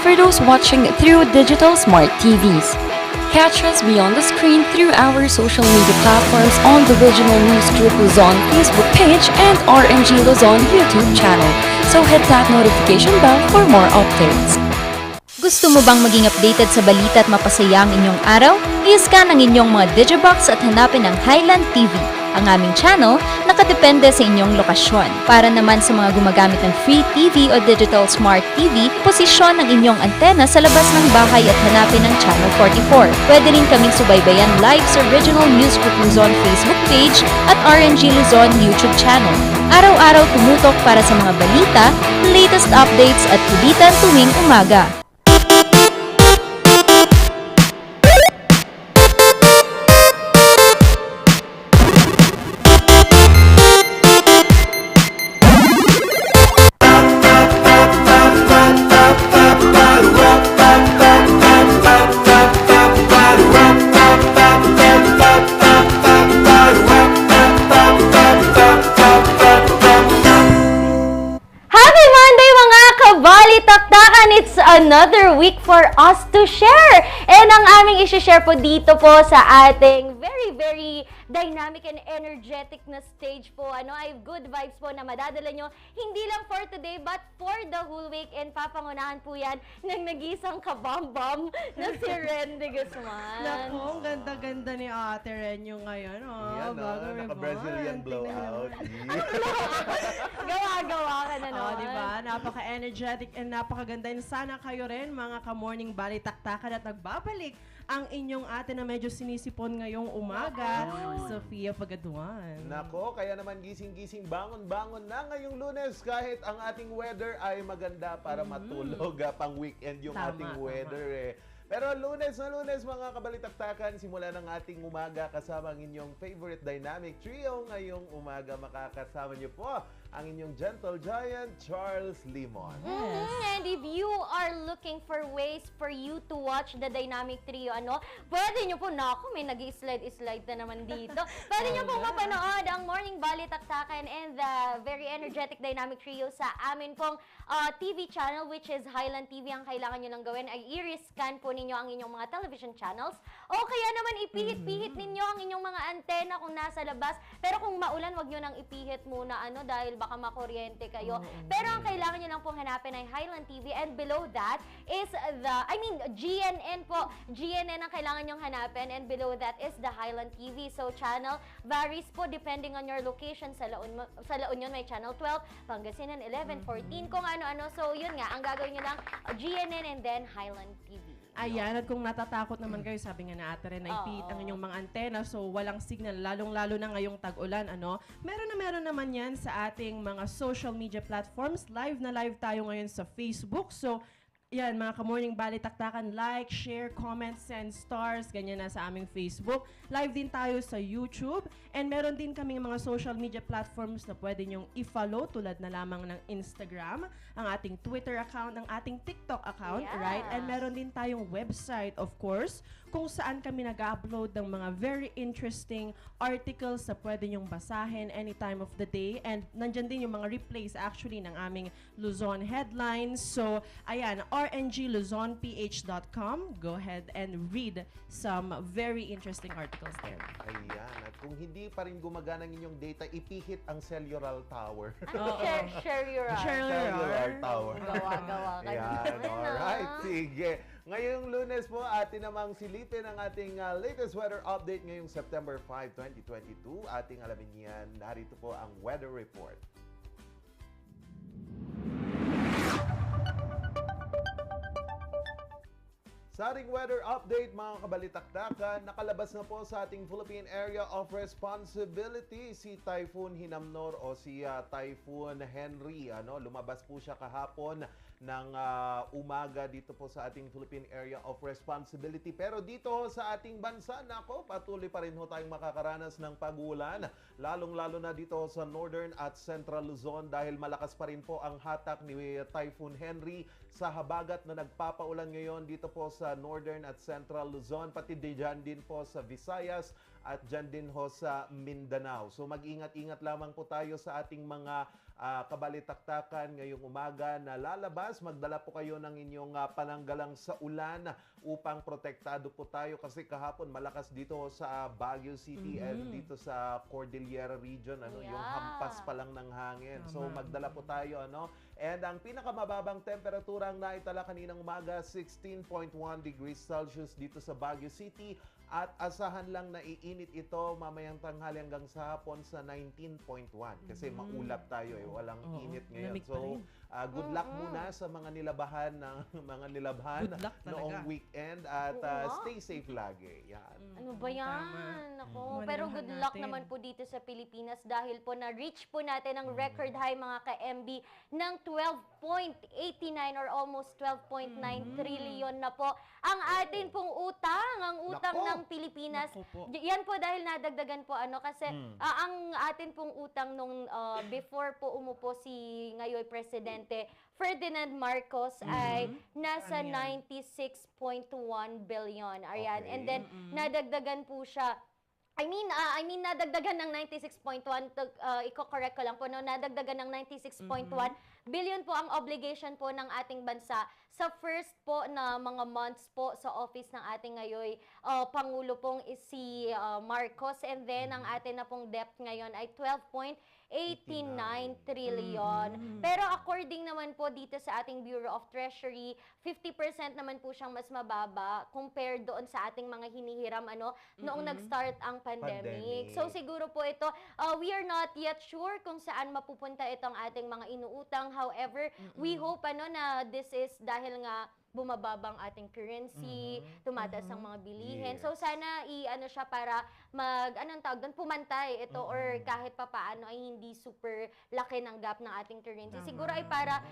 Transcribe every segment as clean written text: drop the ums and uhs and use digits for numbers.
for those watching through digital smart TVs. Catch us beyond the screen through our social media platforms on the Regional News Group Luzon Facebook page and RNG Luzon YouTube channel. So hit that notification bell for more updates. Gusto mo bang maging updated sa balita at mapasaya ang inyong araw? I-scan ang inyong mga Digibox at hanapin ang Highland TV. Ang aming channel, nakadepende sa inyong lokasyon. Para naman sa mga gumagamit ng free TV o digital smart TV, posisyon ang inyong antena sa labas ng bahay at hanapin ang Channel 44. Pwede rin kaming subaybayan live sa Regional News Group Luzon Facebook page at RNG Luzon YouTube channel. Araw-araw tumutok para sa mga balita, latest updates at kulitan tuwing umaga. Another week for us to share. And ang aming isi-share po dito po sa ating very dynamic and energetic na stage po. Ay good vibes po na madadala nyo hindi lang for today but for the whole week. And papangunahan po yan ng nag-isang kabambam na si Ren de Guzman. Naku, ang ganda-ganda ni Ate Ren yung ngayon. Yan, naka-Brazilian blowout. Gawa-gawa ka na naman. Diba? Napaka-energetic and napakaganda. And sana kayo rin, mga ka-morning balitaktakan at nagbabalik ang inyong ate na medyo sinisipon ngayong umaga, Sofia Pagaduan. Nako, kaya naman gising-gising, bangon-bangon na ngayong Lunes kahit ang ating weather ay maganda para matulog pang weekend yung ating weather Pero Lunes na Lunes, mga kabalitaktakan, simula ng ating umaga kasama ang inyong favorite dynamic trio. Ngayong umaga makakasama niyo po ang inyong gentle giant, Charles Limon. And if you are looking for ways for you to watch the dynamic trio, pwede nyo po, may nag-slide na naman dito. Pwede nyo po mapanood ang Morning Balitaktakan and the very energetic dynamic trio sa amin pong TV channel, which is Highland TV. Ang kailangan nyo lang gawin ay i-rescan po ninyo ang inyong mga television channels o kaya naman ipihit-pihit ninyo ang inyong mga antena kung nasa labas. Pero kung maulan, wag nyo nang ipihit muna dahil baka makuryente kayo. Pero ang kailangan nyo lang pong hanapin ay Highland TV and below that is GNN po. GNN ang kailangan nyong hanapin and below that is the Highland TV. So channel varies po depending on your location. Sa La Union may channel 12, Pangasinan 11, 14, kung ano-ano. So yun nga, ang gagawin nyo lang GNN and then Highland TV. Ayan, at kung natatakot naman kayo, sabi nga na Ate Ren, na ipihit ang inyong mga antena, so walang signal, lalong-lalo na ngayong tag-ulan, Meron naman yan sa ating mga social media platforms. Live na live tayo ngayon sa Facebook. So, yan, mga ka-morning balitaktakan, like, share, comment, send stars, ganyan na sa aming Facebook. Live din tayo sa YouTube. And meron din kaming mga social media platforms na pwede nyong i-follow tulad na lamang ng Instagram, ang ating Twitter account, ang ating TikTok account, right? And meron din tayong website, of course, kung saan kami nag-upload ng mga very interesting articles na pwede nyong basahin any time of the day. And nandyan din yung mga replays actually ng aming Luzon headlines. So, ayan, rngluzonph.com. Go ahead and read some very interesting articles there. Ayan, at kung hindi pa rin gumagana ng inyong data, ipihit ang cellular tower. Share your Cellular tower. Gawa-gawa ka Ayan, alright, sige. Ngayong Lunes po, atin namang silipin ang ating latest weather update ngayong September 5, 2022. Ating alamin yan, narito po ang weather report. Sa ating weather update, mga kabalitaktakan, nakalabas na po sa ating Philippine Area of Responsibility si Typhoon Hinamnor o si Typhoon Henry. Lumabas po siya kahapon ng umaga dito po sa ating Philippine Area of Responsibility. Pero dito sa ating bansa, patuloy pa rin tayong makakaranas ng pag-ulan. Lalong-lalo na dito sa Northern at Central Luzon dahil malakas pa rin po ang hatak ni Typhoon Henry sa habagat na nagpapaulan ngayon dito po sa Northern at Central Luzon, pati diyan din po sa Visayas at dyan din ho sa Mindanao. So mag-ingat-ingat lamang po tayo sa ating mga kabalitaktakan ngayong umaga na lalabas. Magdala po kayo ng inyong pananggalang sa ulan upang protektado po tayo kasi kahapon malakas dito sa Baguio City and dito sa Cordillera region, yung hampas pa lang ng hangin. So magdala po tayo, And ang pinakamababang temperatura ang naitala kaninang umaga, 16.1 degrees Celsius dito sa Baguio City. At asahan lang na iinit ito mamayang tanghali hanggang sa hapon sa 19.1 kasi maulap tayo walang init ngayon. Lamig pa So rin. good luck muna sa mga nilabhan Good luck talaga. noong weekend at Oo nga. stay safe lagi. Yan. Ano ba yan? Tama. Ako, Manilahan pero good luck natin. naman po dito sa Pilipinas dahil po na-reach po natin ang record high mga ka-MB ng 12.89 or almost 12.9 trillion na po ang atin pong utang, ang utang Nako. ng Pilipinas. Nako po. Yan po dahil nadagdagan po kasi ang atin pong utang nung before po umupo si ngayon Presidente Ferdinand Marcos ay nasa Ano yan? 96.1 billion. Ayan. Okay. And then nadagdagan po siya. I mean nadagdagan ng 96.1 iko-correct ko lang po nadagdagan ng 96.1 billion po ang obligation po ng ating bansa sa first po na mga months po sa office ng ating ngayon pangulo pong is si Marcos, and then ang atin na pong debt ngayon ay 12.89 trillion. Pero according naman po dito sa ating Bureau of Treasury, 50% naman po siyang mas mababa compared doon sa ating mga hinihiram noong nag-start ang pandemic. So siguro po ito, we are not yet sure kung saan mapupunta itong ating mga inuutang. However, we hope na this is dahil nga bumababang ating currency, tumataas ang mga bilihin. Yes. So sana siya para pumantay ito or kahit papaano ay hindi super laki ng gap ng ating currency. Siguro ay para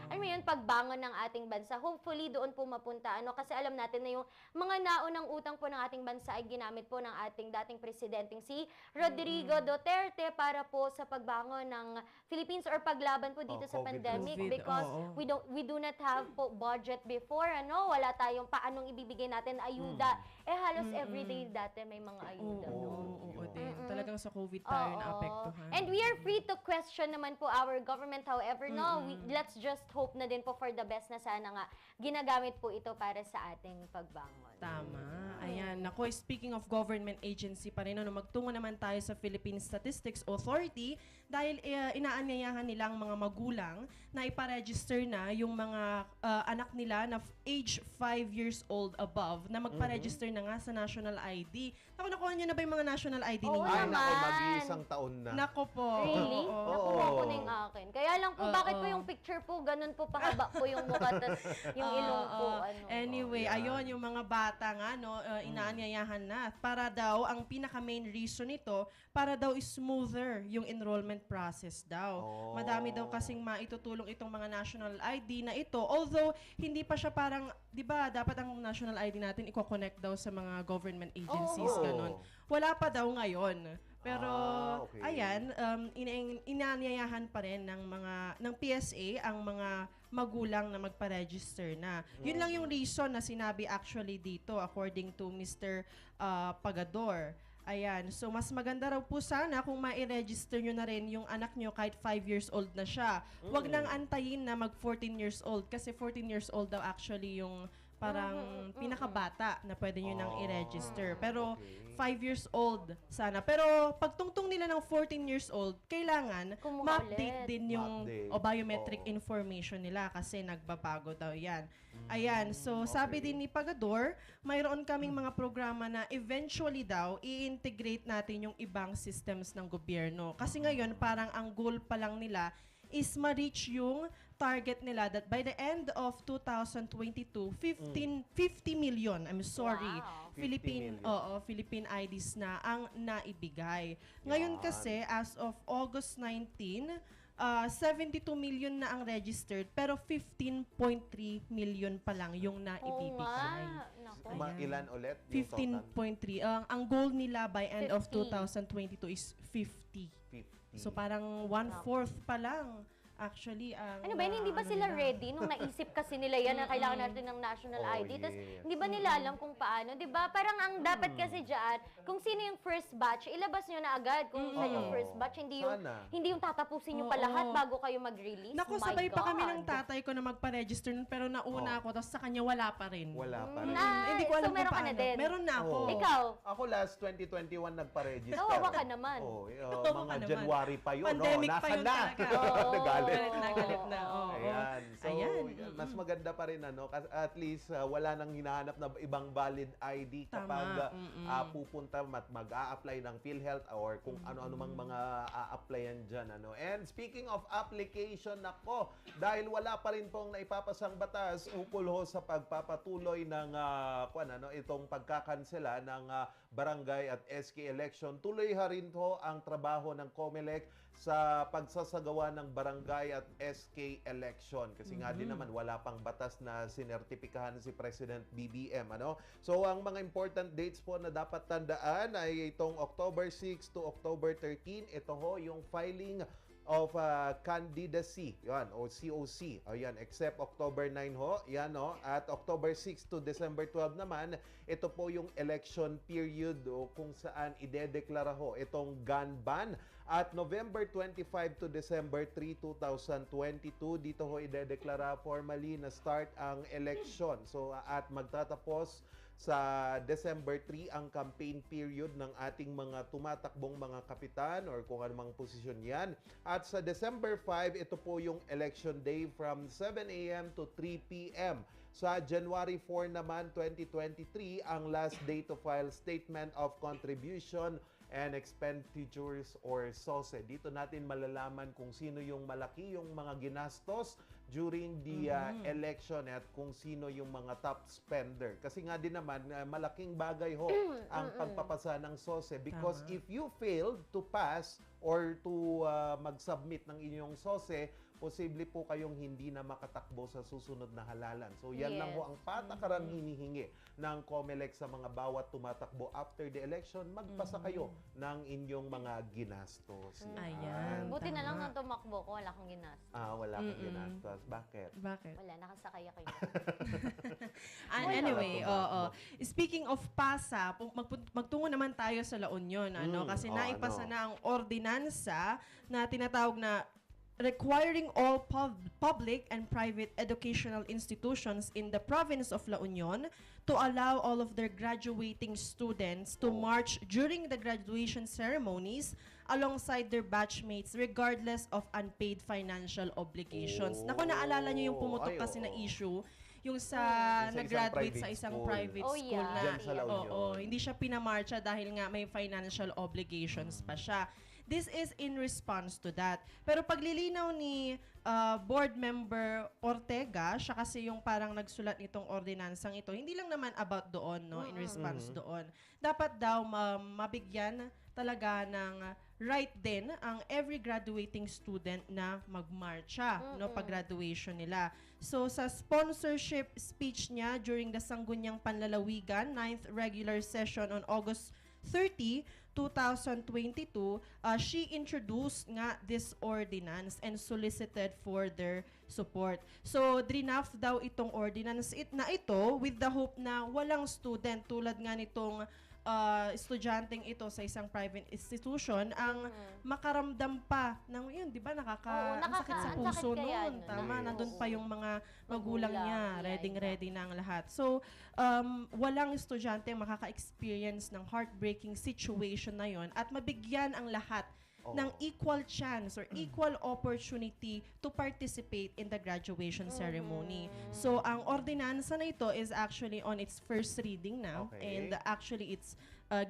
pagbangon ng ating bansa. Hopefully doon po mapunta kasi alam natin na yung mga naunang utang po ng ating bansa ay ginamit po ng ating dating presidenteng si Rodrigo Duterte para po sa pagbangon ng Philippines or paglaban po dito sa COVID. pandemic COVID, because oo. we do not have po budget before wala tayong paanong ibibigay natin ayuda. Halos everyday dati may mga ayuda. Oo, din. Talagang sa COVID tayo Oo. naapektuhan. And we are free to question naman po our government. However, let's just hope na din po for the best na sana nga ginagamit po ito para sa ating pagbangon. Tama. Ayan. Nako, speaking of government agency pa rin, magtungo naman tayo sa Philippine Statistics Authority dahil inaanyayahan nilang mga magulang na iparegister na yung mga anak nila na age 5 years old above na magparegister na nga sa national ID. Ako, nakuha nyo na ba yung mga national ID Oo ninyo? Ay, naman. nako, mag-iisang taon na. Nako po. Really? Oo. Nakuha ko na yung akin. Kaya lang po, bakit po Oo. yung picture po, ganun po pahaba po yung mukha, tas yung ilong po, Anyway, Yan. ayun, yung mga bata nga, inaanyayahan na. Para daw, ang pinaka-main reason nito, para daw smoother yung enrollment process daw. Oh. Madami daw kasing maitutulong itong mga national ID na ito. Although, hindi pa siya parang, di ba, dapat ang national ID natin i-connect daw sa mga government agencies, Oo. ganun. Wala pa daw ngayon. Pero, Okay. ayan, inaanyayahan pa rin ng PSA ang mga magulang na magpa-register na. Yun lang yung reason na sinabi actually dito according to Mr. Pagador. Ayan, so mas maganda raw po sana kung ma-register nyo na rin yung anak nyo kahit 5 years old na siya. Huwag nang antayin na mag 14 years old kasi 14 years old daw actually yung parang pinakabata na pwede nyo nang i-register. Pero okay. 5 years old sana. Pero pagtungtong nila ng 14 years old, kailangan Kumuha ma-update ulit. din yung Ma-update. biometric Oo. information nila kasi nagbabago daw yan. Ayan, so sabi okay. din ni Pagador, mayroon kaming mga programa na eventually daw i-integrate natin yung ibang systems ng gobyerno. Kasi ngayon parang ang goal pa lang nila is ma-reach yung target nila that by the end of 2022, 50 million, I'm sorry, Wow. 50 Philippine million. Philippine IDs na ang naibigay. Ngayon Yan. kasi as of August 19, 72 million na ang registered pero 15.3 million pa lang yung Oo nga. naibibigay. Naku. Ayan. Ilan ulit? Yung total? 15.3. Ang goal nila by end of 50. 2022 is 50. 50. So parang 1/4 pa lang actually ang Ano ba yun, hindi ba ano sila nila. ready nung naisip kasi nila yan na kailangan natin ng national Oh, ID? Tapos yes. hindi ba nila alam kung paano? 'Di ba? Parang ang dapat kasi diyan, kung sino yung first batch, ilabas nyo na agad kung siya yung Oo. first batch, Sana. hindi yung tatapusin nyo pa Oo. lahat bago kayo mag-release. Naku, My sabay pa kami God. ng tatay ko na magpa-register nun, pero nauna ako, tapos sa kanya wala pa rin. Wala pa rin. Hindi ko alam so meron kung ka na paano. din? Meron na ako. Oo. Ikaw? Ako last 2021 nagpa-register. Kawawa ka naman. Oo, Kawawa mga ka naman. January pa yun. Pandemic no? pa Nasaan yun na? talaga. Oo. Nagalit. Galit na. Oo. Ayan. So, Ayan. mas maganda pa rin at least wala nang hinahanap na ibang valid ID Tama. kapag pupunta mag-a-apply ng PhilHealth or kung ano-ano mang mga a-applyan dyan. And speaking of application, nako, dahil wala pa rin pong naipapasang batas ukol ho sa pagpapatuloy ng itong pagkakansela ng barangay at SK election, tuloy ha rin ho ang trabaho ng COMELEC sa pagsasagawa ng barangay at SK election. Kasi nga din naman, wala pang batas na sinertipikahan si President BBM. So, ang mga important dates po na dapat tandaan ay itong October 6 to October 13. Ito ho yung filing of candidacy, yan, o COC. Ayan, except October 9 ho, yan no. At October 6 to December 12 naman, ito po yung election period o kung saan idedeklara ho itong gun ban. At November 25 to December 3, 2022, dito ho idedeklara formally na start ang election. So, at magtatapos sa December 3 ang campaign period ng ating mga tumatakbong mga kapitan or kung anumang posisyon yan. At sa December 5, ito po yung election day from 7 a.m. to 3 p.m. Sa January 4 naman, 2023, ang last day to file Statement of Contribution and Expenditures or SOSE. Dito natin malalaman kung sino yung malaki yung mga ginastos during the election at kung sino yung mga top spender. Kasi nga din naman, malaking bagay ho ang pagpapasa ng SOSE because if you failed to pass or to mag-submit ng inyong SOSE, posible po kayong hindi na makatakbo sa susunod na halalan. So yan lang Yes. ho ang patakaran hinihingi ng COMELEC sa mga bawat tumatakbo after the election, magpasa kayo ng inyong mga ginastos. Ayan. Buti na lang tama. nang tumakbo ko, wala akong ginastos. Wala kang ginastos. Bakit? Bakit? Wala, nakasakay ako yun. And Wala anyway, tumakbo. Speaking of PASA, magtungo naman tayo sa La Union, kasi naipasa na ang ordinansa na tinatawag na requiring all public and private educational institutions in the province of La Union to allow all of their graduating students to march during the graduation ceremonies alongside their batchmates regardless of unpaid financial obligations. Naku, naalala niyo yung pumutok Ay, kasi na oo. issue, yung sa Yung sa nag-graduate isang sa isang private private school. school Oh, yeah. na Diyan sa La Union. Oo, hindi siya pinamarcha dahil nga may financial obligations pa siya. This is in response to that. Pero paglilinaw ni board member Ortega, siya kasi yung parang nagsulat nitong ordinansang ito, hindi lang naman about doon, no, in response doon. Dapat daw mabigyan talaga ng right din ang every graduating student na magmarcha no pag graduation nila. So sa sponsorship speech niya during the Sangguniang Panlalawigan 9th regular session on August 30, 2022, she introduced nga this ordinance and solicited for their support. So, drinaft daw itong ordinance na ito with the hope na walang student tulad nga nitong estudyanteng ito sa isang private institution ang makaramdam pa ng yun, di ba? Ang sakit sa ang puso sakit kaya noon. nun. Tama, Yes. nandun pa yung mga magulang Magulang, niya. yeah, Ready na ang lahat. So, walang estudyante makaka-experience ng heartbreaking situation na yon at mabigyan ang lahat ng equal chance or equal opportunity to participate in the graduation ceremony. So, ang ordinansa na ito is actually on its first reading now Okay. and actually it's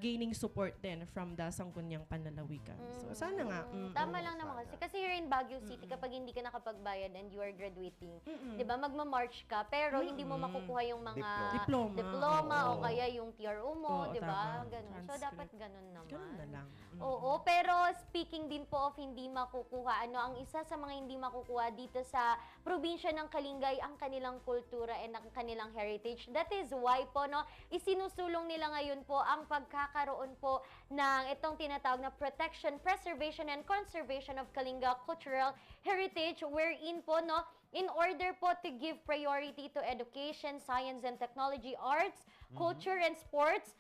gaining support din from the Sangguniang Panlalawigan. So, sana nga. Tama lang naman kasi. Kasi here in Baguio City, kapag hindi ka nakapagbayad and you are graduating, di ba, magma-march ka, pero hindi mo makukuha yung mga Diploma. o kaya yung TRO mo, Oo, di ba? tama. Ganun. So, Transcript. dapat ganun naman. Ganun na lang. Oo, pero speaking din po of hindi makukuha, ang isa sa mga hindi makukuha dito sa probinsya ng Kalingay, ang kanilang kultura and ang kanilang heritage. That is why po, isinusulong nila ngayon po ang pagkakaroon po ng itong tinatawag na Protection, Preservation, and Conservation of Kalinga Cultural Heritage, wherein po, no, in order po to give priority to education, science and technology, arts, culture and sports,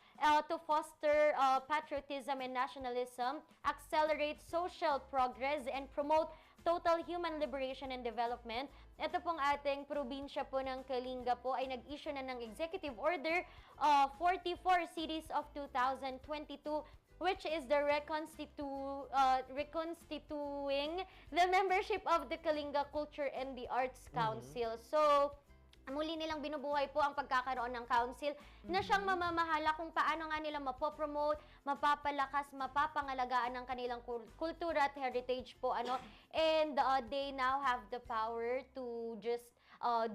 to foster patriotism and nationalism, accelerate social progress, and promote total human liberation and development. Ito pong ating probinsya po ng Kalinga po ay nag-issue na ng Executive Order 44 Series of 2022, which is the reconstituting the membership of the Kalinga Culture and the Arts Council. So, muli nilang binubuhay po ang pagkakaroon ng council na siyang mamamahala kung paano nga nila mapopromote, mapapalakas, mapapangalagaan ng kanilang kultura at heritage po. And they now have the power to just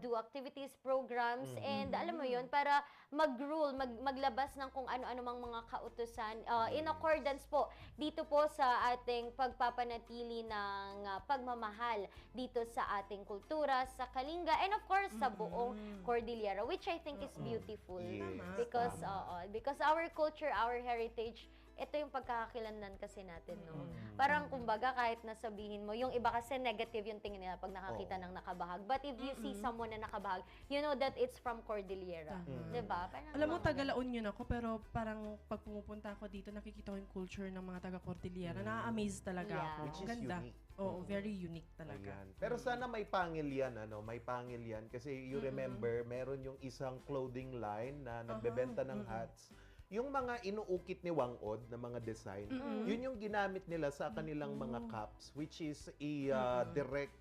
do activities, programs, and alam mo yun, para mag-rule, maglabas ng kung ano-ano mang mga kautusan in accordance po dito po sa ating pagpapanatili ng pagmamahal dito sa ating kultura, sa Kalinga, and of course sa buong Cordillera, which I think is beautiful. Yes, Because our culture, our heritage, ito yung pagkakakilanlan kasi natin, no? Parang kumbaga kahit nasabihin mo, yung iba kasi negative yung tingin nila pag nakakita ng nakabahag. But if you see someone na nakabahag, you know that it's from Cordillera. Diba? Parang Alam mo, taga-Laon yun ako, pero parang pag pumupunta ako dito, nakikita ko yung culture ng mga taga-Cordillera. Na-amaze talaga Yeah. ako. Which is Ganda. unique. Oo, very unique talaga. Ayan. Pero sana may pangil yan, may pangil yan. Kasi you remember, meron yung isang clothing line na nagbebenta ng hats. Yung mga inuukit ni Wang Od na mga design, yun yung ginamit nila sa kanilang mga caps, which is a direct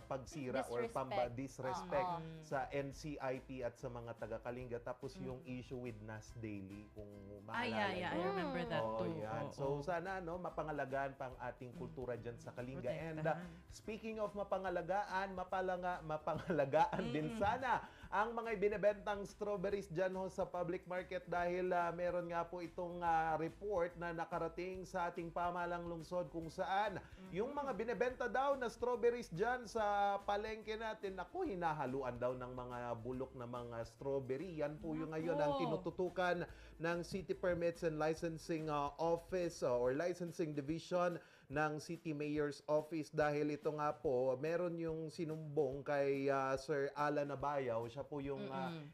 pagsira or disrespect sa NCIP at sa mga taga-Kalinga. Tapos yung issue with Nas Daily, kung maalala. I remember that too. Yan. So sana mapangalagaan pa ang ating kultura dyan sa Kalinga. And speaking of mapangalagaan, mapangalagaan din sana ang mga ibinebentang strawberries dyan sa public market dahil meron nga po itong report na nakarating sa ating pamahalang lungsod kung saan yung mga binebenta daw na strawberries dyan sa palengke natin, hinahaluan daw ng mga bulok na mga strawberry. Yan po yung ngayon ang tinututukan ng City Permits and Licensing Office or Licensing Division ng City Mayor's Office dahil ito nga po, meron yung sinumbong kay Sir Alan Abayaw. Siya po yung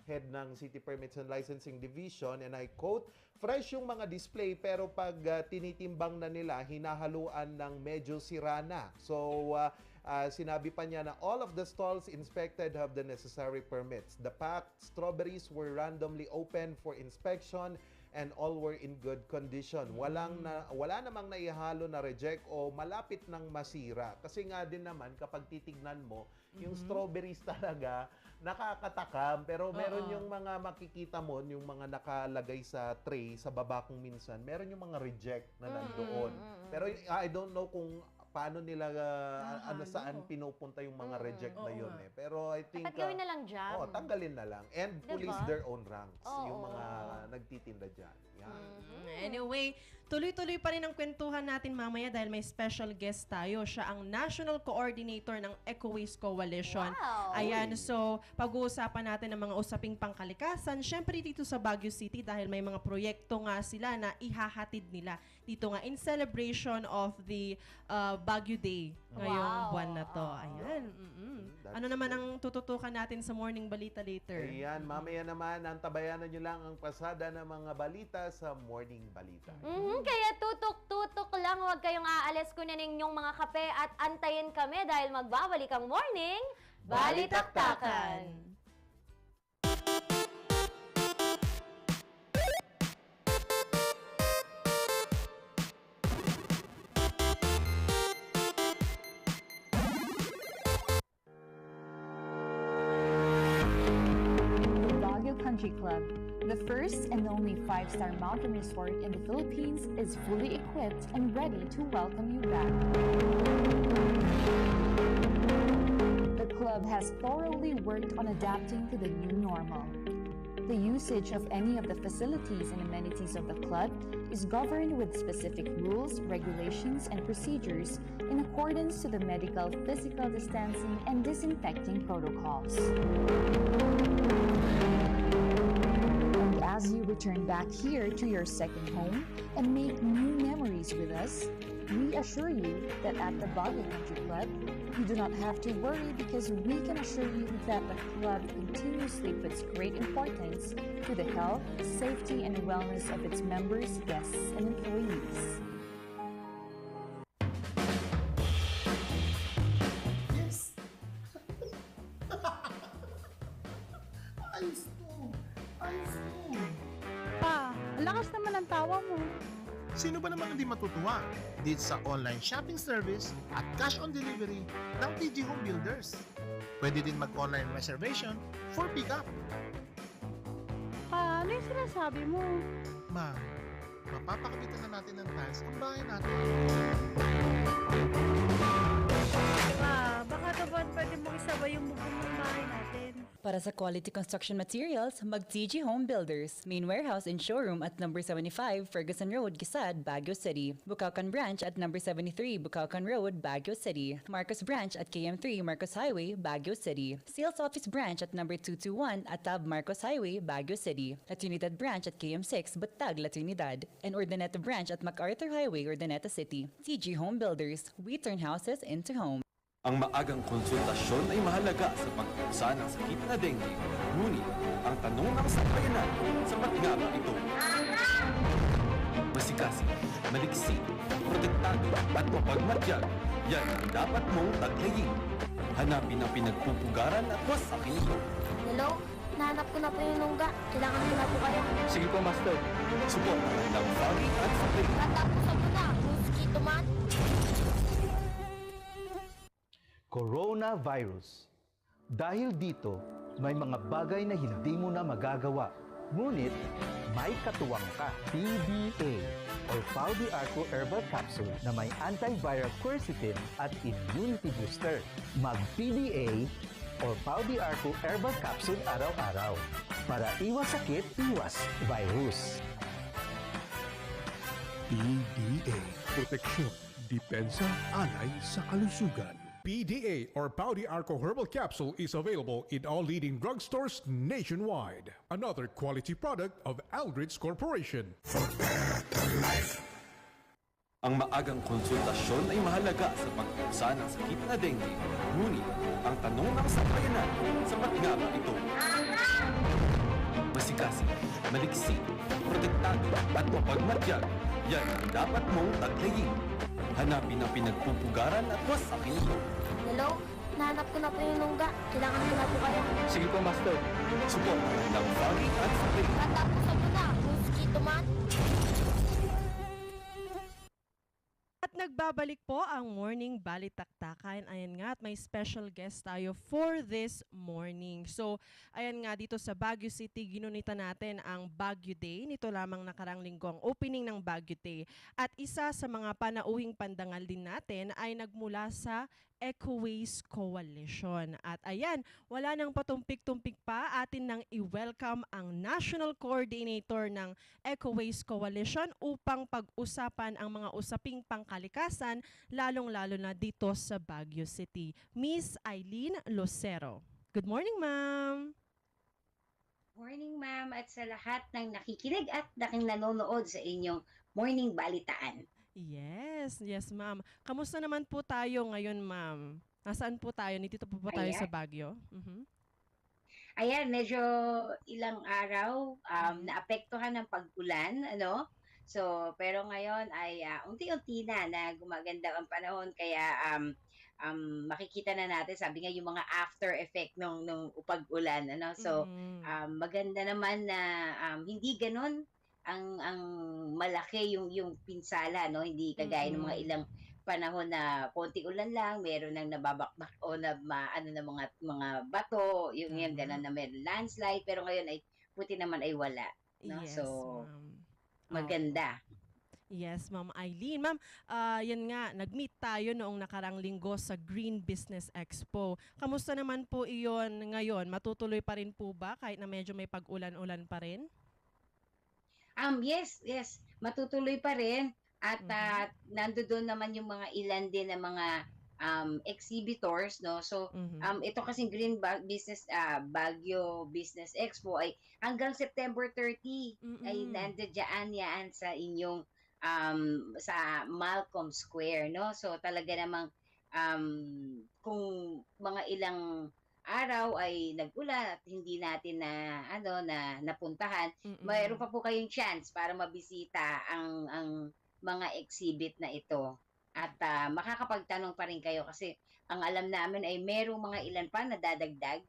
head ng City Permits and Licensing Division, and I quote, fresh yung mga display pero pag tinitimbang na nila, hinahaluan ng medyo sira na. So, sinabi pa niya na all of the stalls inspected have the necessary permits. The packed strawberries were randomly opened for inspection and all were in good condition. Wala namang naihalo na reject o malapit ng masira. Kasi nga din naman, kapag titignan mo, yung strawberries talaga, nakakatakam. Pero meron yung mga makikita mo, yung mga nakalagay sa tray, sa baba kung minsan, meron yung mga reject na nandoon. Pero I don't know kung paano nila, saan pinupunta yung mga reject na yun eh. Pero I think... Dapat gawin na lang jam. Tanggalin na lang. And police their own ranks. Yung mga nagtitinda dyan. Yan. Anyway, tuloy-tuloy pa rin ang kwentuhan natin mamaya dahil may special guest tayo. Siya ang National Coordinator ng Eco Waste Coalition. Wow! Ayan, so pag-uusapan natin ang mga usaping pangkalikasan. Siyempre dito sa Baguio City dahil may mga proyekto nga sila na ihahatid nila dito nga in celebration of the Baguio Day ngayong buwan na to. Ayan. Ano naman ang tututukan natin sa morning balita later? Ayan, mamaya naman, antabayanan nyo lang ang pasada ng mga balita sa morning balita. Kaya tutok-tutok lang, huwag kayong aalis, kunin ninyong mga kape at antayin kami dahil magbabalik ang morning Balitaktakan. Country Club, the first and only 5-star mountain resort in the Philippines, is fully equipped and ready to welcome you back. The club has thoroughly worked on adapting to the new normal. The usage of any of the facilities and amenities of the club is governed with specific rules, regulations, and procedures in accordance to the medical, physical distancing, and disinfecting protocols. And as you return back here to your second home and make new memories with us, we assure you that at the Baguio Country Club, you do not have to worry because we can assure you that the club continuously puts great importance to the health, safety, and wellness of its members, guests, and employees. Yes! Ayos to! Ayos to! Pa, lakas naman ang tawa mo. Sino ba naman hindi matutuwa dito sa online shopping service at cash on delivery ng PG Home Builders? Pwede din mag-online reservation for pickup. Pa, ano yung sinasabi mo? Ma'am, mapapakapitan na natin ng tiles ang bahay natin. Pa, baka naman pwede mo isabay yung bubong ng bahay natin. Para sa quality construction materials, mag-TG Home Builders. Main warehouse and showroom at number 75 Ferguson Road, Gisad, Baguio City. Bucaucan Branch at number 73 Bucaucan Road, Baguio City. Marcos Branch at KM3 Marcos Highway, Baguio City. Sales Office Branch at number 221 Atab Marcos Highway, Baguio City. La Trinidad Branch at KM6 Batag, La Trinidad. And Urdaneta Branch at MacArthur Highway, Urdaneta City. TG Home Builders. We turn houses into homes. Ang maagang konsultasyon ay mahalaga sa pagkusa ng sakit na dengue. Ngunit, ang tanong ng sambayanan, sapat nga ba ito? Masikasi, maliksi, protektado at mapagmatyag, yan ang dapat mong taglayin. Hanapin ang pinagpupugaran at wasakin ito. Hello? Nahanap ko na po yung nungga. Kailangan nyo na po kayo. Sige po, Master. Suportahan ng Fagi at Spring. Natapos ako na. Mosquito man. Coronavirus. Dahil dito, may mga bagay na hindi mo na magagawa. Ngunit, may katuwang ka. PDA or Pau de Arco Herbal Capsule na may antiviral quercetin at immunity booster. Mag-PDA or Pau de Arco Herbal Capsule araw-araw. Para iwas sakit, iwas virus. PDA. Proteksyon, depensa, alay sa kalusugan. PDA or Pau de Arco Herbal Capsule is available in all leading drugstores nationwide. Another quality product of Aldrich Corporation. For better life. Ang maagang konsultasyon ay mahalaga sa pagkusa ng sakit na dengue. Ngunit, ang tanong ng sambayanan, sapat nga ba ito? Masikasi, maliksi, protektado at mapagmatyag, yan ang dapat mong taglayin. Hanapin ang pinagpupugaran at wasakin ito. Hello? Nahanap ko na po yung nungga. Kailangan nyo na po kayo. Sige po, Master. Suportahan ng Fagi at Spring. Natapos ako na. Mosquito man. At nagbabalik po ang Morning Balitaktakan. Ayan nga, at may special guest tayo for this morning. So, ayan nga, dito sa Baguio City, ginunita natin ang Baguio Day. Nito lamang nakarang linggo ang opening ng Baguio Day. At isa sa mga panauhing pandangal din natin ay nagmula sa Ecoways Coalition. At ayan, wala nang patumpik-tumpik pa, atin nang i-welcome ang National Coordinator ng Ecoways Coalition upang pag-usapan ang mga usaping pangkalikasan, lalong-lalo na dito sa Baguio City. Miss Eileen Lucero. Good morning, ma'am. Morning, ma'am, at sa lahat ng nakikinig at nanonood sa inyong Morning Balitaan. Yes, ma'am. Kamusta naman po tayo ngayon, ma'am? Nasaan po tayo? Dito po tayo sa Baguio? Ayan, medyo ilang araw naapektuhan ng pag-ulan, ano? So, pero ngayon ay unti-unti na gumaganda ang panahon, kaya makikita na natin, sabi nga yung mga after effect nung pag-ulan, ano? So, maganda naman na hindi ganun ang malaki yung pinsala, no? Hindi kagaya ng mga ilang panahon na konti ulan lang, meron nang nababakbak o na mga bato, yung gano'n na meron landslide, pero ngayon ay puti naman ay wala, no? Yes, so maganda. Yes, Ma'am Eileen. Ma'am, yan nga, nag-meet tayo noong nakarang linggo sa Green Business Expo. Kamusta naman po iyon ngayon? Matutuloy pa rin po ba kahit na medyo may pag-ulan-ulan pa rin? Yes, matutuloy pa rin at nandoon naman yung mga ilan din na mga exhibitors, no? So, ito kasing Baguio Business Expo ay hanggang September 30 ay nandiyan yan sa inyong sa Malcolm Square, no? So, talaga namang kung mga ilang araw ay nag-ulan at hindi natin na napuntahan, mayroon pa po kayong chance para mabisita ang mga exhibit na ito. At makakapagtanong pa rin kayo kasi ang alam namin ay merong mga ilan pa na dadagdag,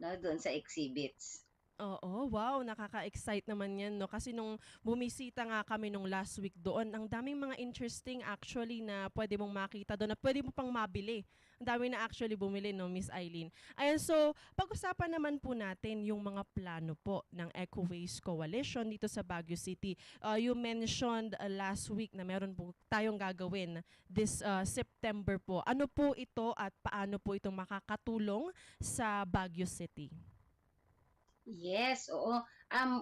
no, doon sa exhibits. Oo, wow, nakaka-excite naman yan, no? Kasi nung bumisita nga kami nung last week doon, ang daming mga interesting actually na pwede mong makita doon at pwede mo pang mabili. Ang dami na actually bumili, no, Miss Eileen. Ayan, so pag-usapan naman po natin yung mga plano po ng Eco Waste Coalition dito sa Baguio City. You mentioned last week na meron po tayong gagawin this September po. Ano po ito at paano po ito makakatulong sa Baguio City? Yes, oo.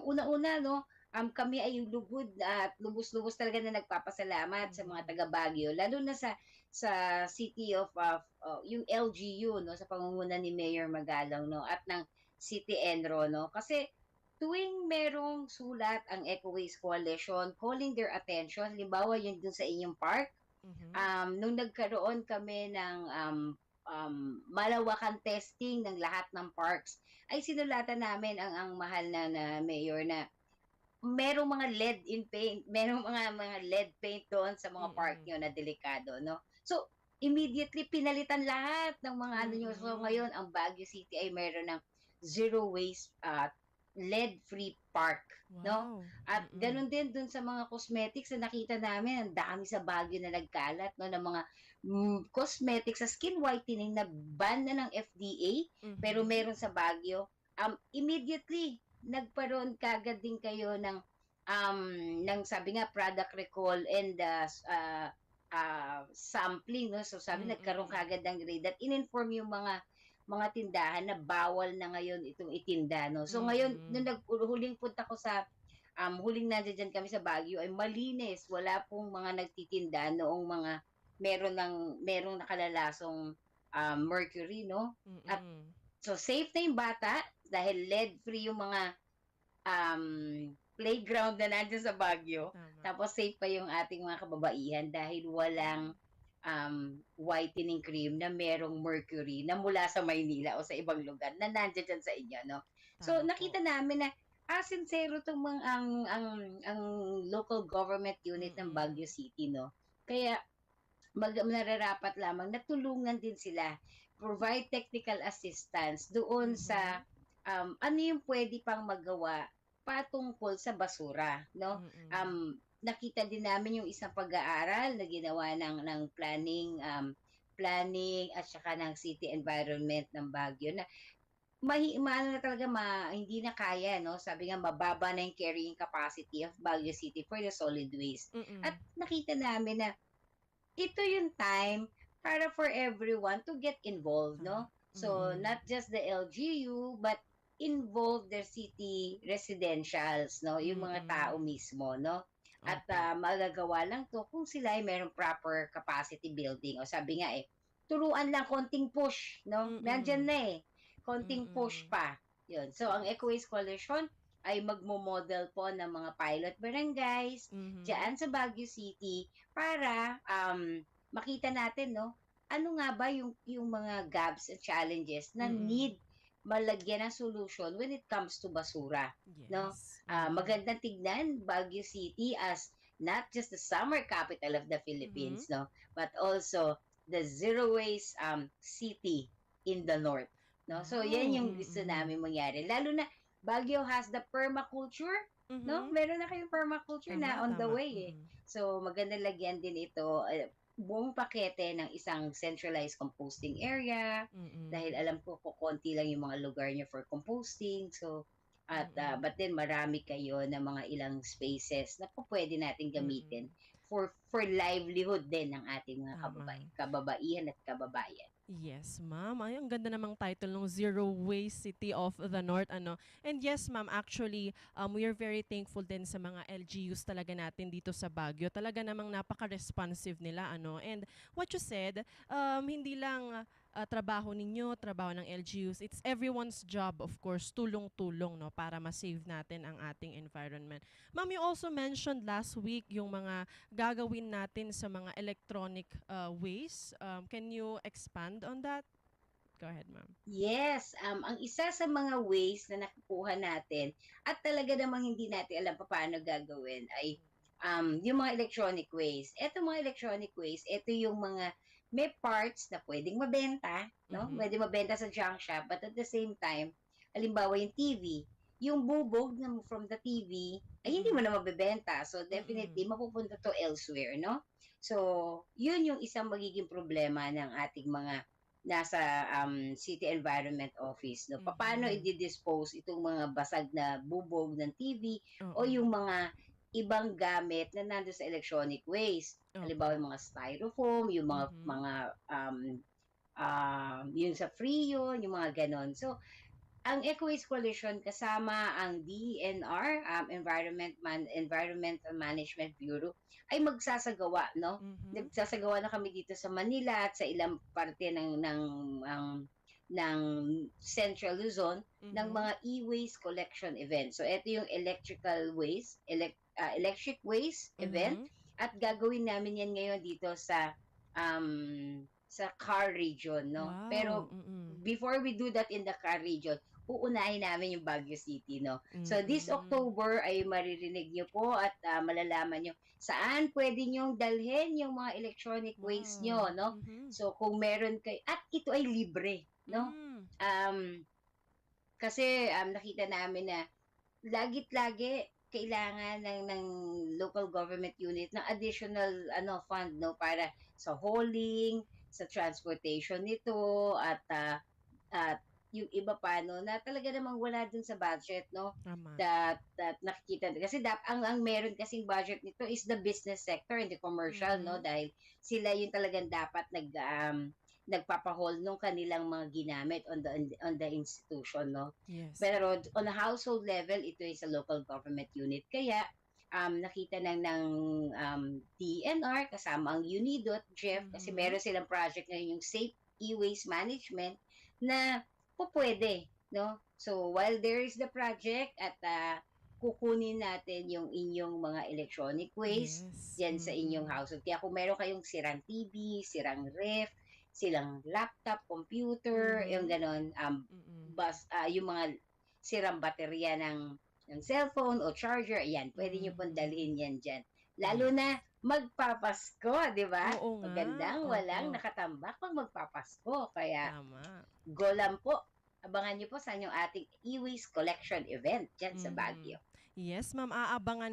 Una-una, no, kami ay lugod at lubos-lubos talaga na nagpapasalamat sa mga taga Baguio, lalo na sa City of yung LGU, no, sa pangunguna ni Mayor Magalong, no, at ng City Enro, no, kasi tuwing merong sulat ang Eco Waste Coalition calling their attention, halimbawa yun dun sa inyong park, nung nagkaroon kami ng malawakan testing ng lahat ng parks, ay sinulatan namin ang mahal na mayor na merong mga lead in paint, merong mga lead paint doon sa mga park nyo na delikado, no? So, immediately pinalitan lahat ng mga ano nyo. So, ngayon, ang Baguio City ay meron ng zero waste lead-free park, no? At ganun din dun sa mga cosmetics na nakita namin, ang dami sa Baguio na nagkalat, no, ng mga cosmetics sa skin whitening na ban na ng FDA, pero meron sa Baguio. Immediately nagparoon kagad din kayo ng sabi nga product recall and sampling, no? So sabi nagkaroon kagad ng raid at in-inform yung mga tindahan na bawal na ngayon itong itinda, no? So ngayon nung huling punta ko sa huling nandiyan kami sa Baguio ay malinis, wala pong mga nagtitinda noong mga merong nakalalasong mercury, no? At so safe na yung bata dahil lead-free yung mga playground na nandiyan sa Baguio. Tapos safe pa yung ating mga kababaihan dahil walang whitening cream na merong mercury na mula sa Maynila o sa ibang lugar na nandiyan dyan sa inyo, no? So nakita namin na sincero tong ang local government unit ng Baguio City, no? Kaya nararapat lamang na tulungan din sila, provide technical assistance doon sa ano yung pwede pang magawa patungkol sa basura, no? Nakita din namin yung isang pag-aaral na ginawa ng planning at saka ng city environment ng Baguio na maano na talaga hindi na kaya, no? Sabi nga mababa na yung carrying capacity of Baguio City for the solid waste. At nakita namin na ito yung time para for everyone to get involved, no? So, not just the LGU, but involve their city residentials, no? Yung mga tao mismo, no? At magagawa lang to kung sila ay mayroong proper capacity building. O sabi nga turuan lang, konting push, no? Nandyan na konting push pa. Yun. So, ang Eco Waste Coalition ay magmo-model po ng mga pilot barangays diyan sa Baguio City para makita natin, no, ano nga ba yung mga gaps and challenges na need malagyan ng solution when it comes to basura, no? Magandang tignan Baguio City as not just the summer capital of the Philippines, no, but also the zero waste city in the north, no? So yan yung gusto namin mangyari. Lalo na Baguio has the permaculture, no? Meron na kayong permaculture na on the way. So maganda lagyan din ito buong pakete ng isang centralized composting area dahil alam ko konti lang yung mga lugar niyo for composting. So at but then marami kayo na mga ilang spaces na pwede natin gamitin for livelihood din ng ating mga kababaihan at kababayan. Yes, ma'am. Ay, ang ganda namang title ng Zero Waste City of the North, ano. And yes, ma'am, actually, we are very thankful din sa mga LGUs talaga natin dito sa Baguio. Talaga namang napaka-responsive nila, ano. And what you said, hindi lang trabaho ninyo, trabaho ng LGUs. It's everyone's job, of course, tulong-tulong, no, para ma-save natin ang ating environment. Ma'am, you also mentioned last week yung mga gagawin natin sa mga electronic waste. Can you expand on that? Go ahead, ma'am. Yes, ang isa sa mga ways na nakukuha natin at talaga namang hindi natin alam paano gagawin ay yung mga electronic waste. Ito mga electronic waste, ito yung mga may parts na pwedeng mabenta, no? Pwede mabenta sa junk shop, but at the same time, halimbawa yung TV, yung bubog na from the TV ay hindi mo na mabebenta. So definitely mapupunta to elsewhere, no? So, yun yung isang magiging problema ng ating mga nasa City Environment Office, no? Paano i-dispose itong mga basag na bubog ng TV o yung mga ibang gamit na nandoon sa electronic waste. Halimbawa yung mga styrofoam, yung yung sa Freon, yung mga ganon. So, ang Eco Waste Coalition kasama ang DENR, Environmental Management Bureau, ay magsasagawa, no? Nagsasagawa na kami dito sa Manila at sa ilang parte ng Central Luzon ng mga e-waste collection event. So ito yung electric waste event at gagawin namin yan ngayon dito sa Car region, no? Wow. Pero before we do that in the Car region, uunahin namin yung Baguio City, no? So this October ay maririnig nyo po at malalaman nyo saan pwede nyong dalhin yung mga electronic waste nyo, no? So kung meron kayo, at ito ay libre, no? Kasi nakita namin na lagit-lagi kailangan ng local government unit ng additional fund, no, para sa hauling, sa transportation nito at yung iba pa, no, na talaga namang wala dun sa budget, no? Tama. That nakikita kasi ang meron kasing budget nito is the business sector and the commercial, no, dahil sila yung talagang dapat nagpapahol nung kanilang mga ginamit on the institution, no? Yes. Pero on a household level, ito is a local government unit. Kaya nakita ng DNR kasama ang UNIDOT, Jeff, kasi meron silang project ngayon yung Safe E-Waste Management na pwede, no? So while there is the project at kukunin natin yung inyong mga electronic waste yan sa inyong household. Kaya kung meron kayong sirang TV, sirang ref, silang laptop, computer, yung ganon, yung mga sirang baterya ng cellphone o charger, ayan, pwede nyo pong dalhin yan dyan. Lalo na magpapasko, di ba? Oo nga. Magandang walang nakatambak pag magpapasko. Kaya, Tama. go lang po. Abangan nyo po sa inyong ating e-waste collection event dyan sa Baguio. Yes, ma'am. Aabangan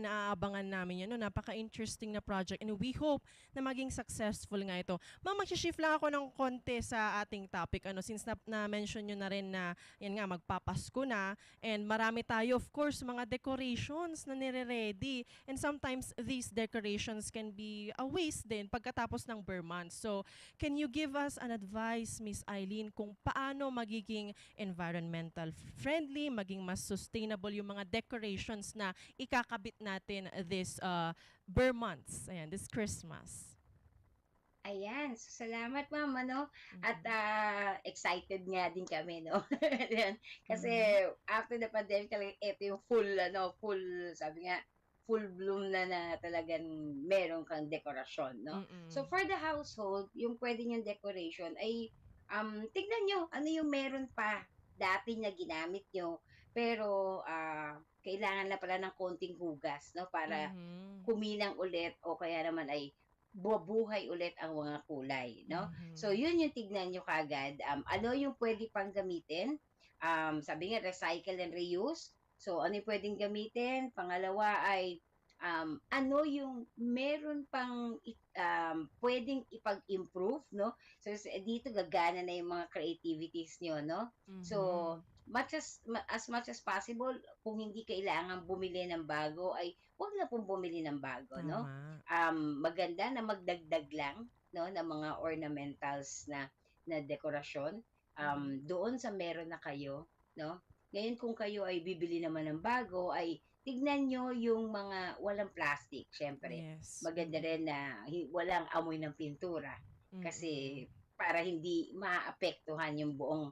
namin yan. No? Napaka-interesting na project. And we hope na maging successful nga ito. Ma'am, mag-shift lang ako ng konti sa ating topic. Since na-mention nyo na rin na yan nga, magpapasko na. And marami tayo, of course, mga decorations na nire-ready. And sometimes these decorations can be a waste din pagkatapos ng bare months. So, can you give us an advice, Miss Eileen, kung paano magiging environmental friendly, maging mas sustainable yung mga decorations na ikakabit natin this bare months, ayan, this Christmas? Ayan, so salamat ma'am, ano? At excited nga din kami, no? Kasi after the pandemic, talaga ito yung full, sabi nga, full bloom na talagang meron kang dekorasyon, no? So for the household, yung pwede niyong decoration ay tignan nyo ano yung meron pa dati na ginamit nyo, pero kailangan na pala ng konting hugas, no, para kuminang ulit o kaya naman ay bubuhay ulit ang mga kulay, no? So yun yung tignan nyo kagad. Ano yung pwede pang gamitin? Sabi nga, recycle and reuse. So ano yung pwedeng gamitin? Pangalawa ay ano yung meron pang pwedeng ipag-improve, no? So dito gagana na yung mga creativities nyo, no? So as much as possible, kung hindi kailangan bumili ng bago, ay huwag na pong bumili ng bago, no? Maganda na magdagdag lang, no, ng mga ornamentals na na dekorasyon doon sa meron na kayo, no? Ngayon kung kayo ay bibili naman ng bago, ay tignan nyo yung mga walang plastic, syempre. Yes. Maganda rin na walang amoy ng pintura kasi para hindi maapektuhan yung buong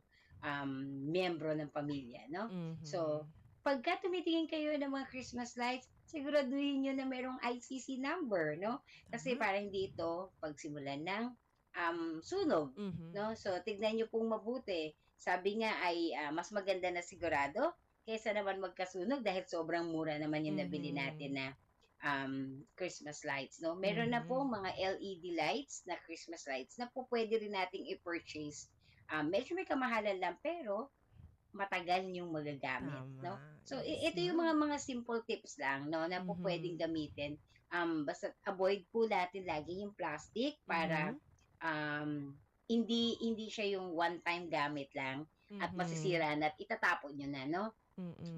miyembro ng pamilya, no? So, pagka tumitingin kayo ng mga Christmas lights, siguraduhin nyo na merong ICC number, no? Kasi para hindi ito pagsimulan ng sunog, no? So, tignan nyo pong mabuti. Sabi nga ay mas maganda na sigurado kaysa naman magkasunog dahil sobrang mura naman yung nabili natin na Christmas lights, no? Meron na po mga LED lights na Christmas lights na po pwede rin nating i-purchase. Medyo may kamahalan lang pero matagal yung magagamit, no? So ito yung mga simple tips lang, no, na po pwedeng gamitin. Basta avoid po natin lagi yung plastic para hindi siya yung one-time gamit lang at masisira na at itatapon nyo na, no?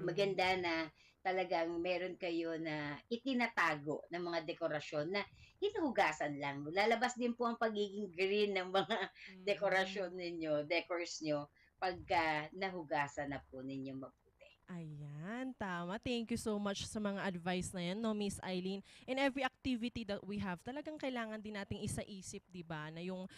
Maganda na talagang meron kayo na itinatago ng mga dekorasyon na hinuhugasan lang. Lalabas din po ang pagiging green ng mga dekorasyon ninyo, decors nyo, pagka nahugasan na po ninyo mabuti. Ayan, tama. Thank you so much sa mga advice na yan, no, Miss Eileen. In every activity that we have, talagang kailangan din nating isa-isip, di ba, na yung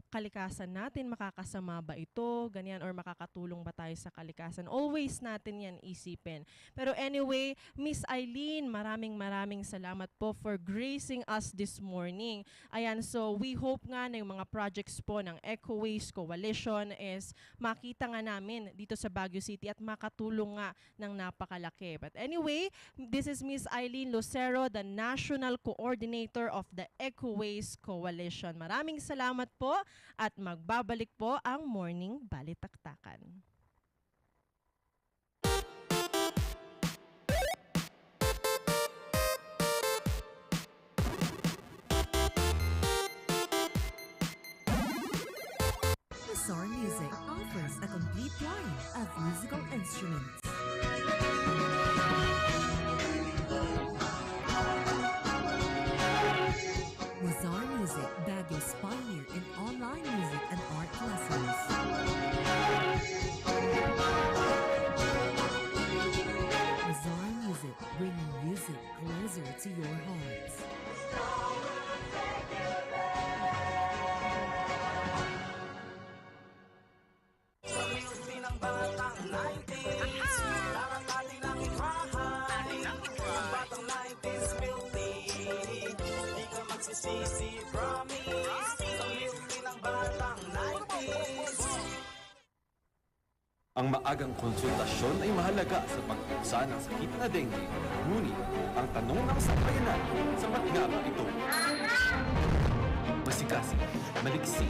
kalikasan natin, makakasama ba ito, ganyan, or makakatulong ba tayo sa kalikasan. Always natin yan isipin. Pero anyway, Miss Eileen, maraming salamat po for gracing us this morning. Ayan, so we hope nga na yung mga projects po ng Ecoways Coalition is makita nga namin dito sa Baguio City at makatulong nga ng napakalaki. But anyway, this is Miss Eileen Lucero, the National Coordinator of the Ecoways Coalition. Maraming salamat po at magbabalik po ang Morning Balitaktakan. Mazar Music offers a complete line of musical instruments. Mazar Music, Baguio's pioneer in online music and art lessons. Mazar Music, bringing music closer to your hearts. Ang maagang konsultasyon ay mahalaga sa pagtuksa ng sakit na dengue. Ngunit, ang tanong ng sambayanan, sapat nga ba ito? Masikasi, maliksi,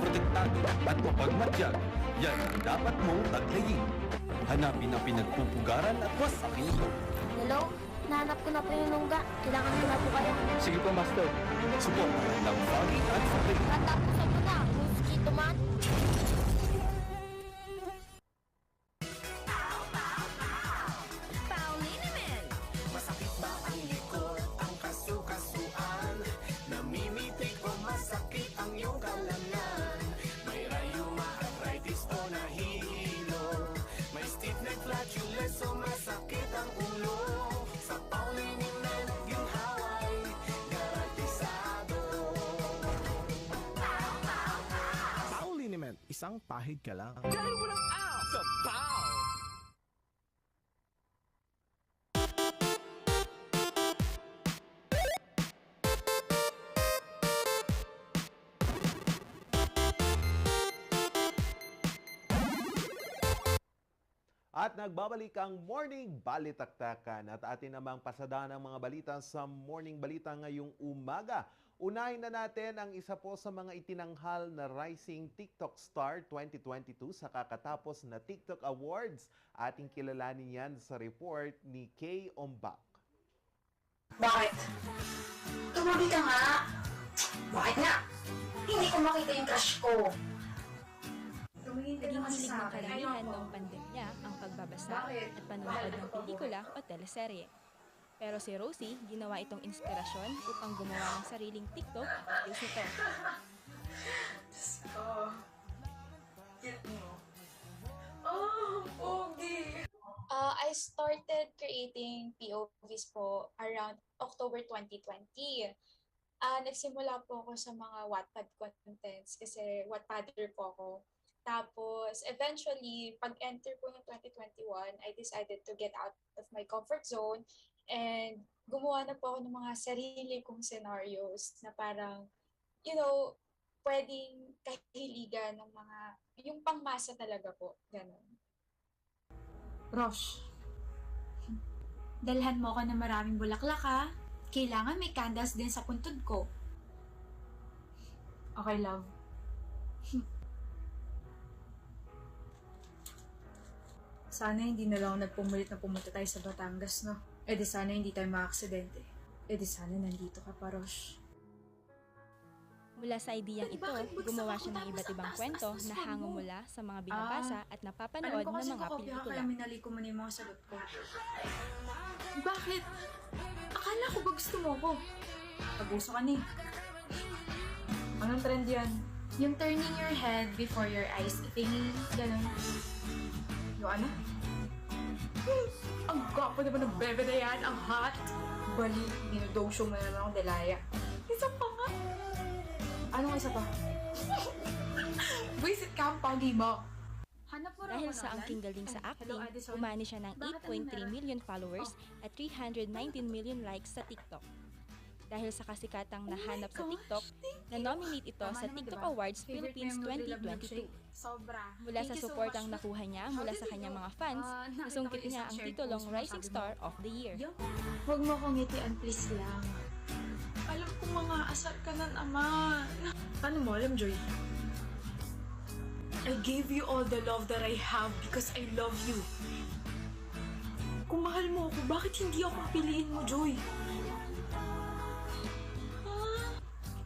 protektado at mapagmatyag, yan ang dapat mong taglayin. Hanapin ang pinagpupugaran at wasakin ito. Hello? Nahanap ko na po yung lungga. Kailangan ko na po kayo. Sige po, Master. Support ng Foggy at Spray. Tatapusan mo na, mosquito man. Masakit ba ang likod, ang kasukasuan? Namimitig o masakit ang iyong kalamnan? May rayuma, arthritis o nahihilo? May stiff neck, flatulence o masakit ang ulo? Sa Pauliniment, ginhaway, garantisado. Pauliniment, isang pahid ka lang. Dahil walang out sa Pau! At nagbabalik ang Morning Balitaktakan at atin namang pasada ng mga balita sa Morning Balita ngayong umaga. Unahin na natin ang isa po sa mga itinanghal na Rising TikTok Star 2022 sa kakatapos na TikTok Awards. Ating kilalanin yan sa report ni Kay Ombak. Bakit? Tumabi ka nga! Bakit nga? Hindi ko makita yung crush ko. Naging hilig ng karamihan noong pandemya ang pagbabasa at panonood ng pelikula o teleserye. Pero si Rosie, ginawa itong inspirasyon upang gumawa ng sariling TikTok videos nito. Diyos ko. Cute mo. Oh, pogi! I started creating POVs po around October 2020. Nagsimula po ako sa mga Wattpad contents kasi Wattpadder po ako. Tapos, eventually, pag-enter po ng 2021, I decided to get out of my comfort zone and gumawa na po ako ng mga sarili kong scenarios na parang, pwedeng kahiligan ng mga, yung pangmasa talaga po, ganun. Rosh, dalhan mo ako ng maraming bulaklak ha. Kailangan may candles din sa puntod ko. Okay, love. Sana hindi na lang nagpumulit na pumunta tayo sa Batangas, no? E di sana hindi tayo maaksidente. E di sana nandito ka pa, Rosh. Mula sa ideyang ito, gumawa siya ng iba't ibang kwento na hango mula sa mga binabasa at napapanood ng mga pelikula. Kaya minaliko mo na yung mga sagot ko. Bakit? Akala ko ba gusto mo ko? Pag-uso ka ni. Anong trend yan? Yung turning your head before your eyes thingy, ganun. Yung ano? Ang gwapo naman ng bebe na yan, ang hot. Bali, dinodosyo mo na lang akong delaya. Isa pa nga. Anong isa pa? Visit ka ang pogi mo. Dahil sa angking galing sa acting, umani siya ng 8.3 million followers at 319 million likes sa TikTok. Dahil sa kasikatang nahanap sa TikTok, na-nominate ito sa TikTok Awards Philippines 2022. Mula sa suportang nakuha niya mula sa kanyang mga fans, nasungkit niya ang titulong Rising Star of the Year. Huwag mo akong ngitian, please lang. Alam ko mga asar ka ng ama. Paano mo alam, Joy? I gave you all the love that I have because I love you. Kung mahal mo ako, bakit hindi ako piliin mo, Joy?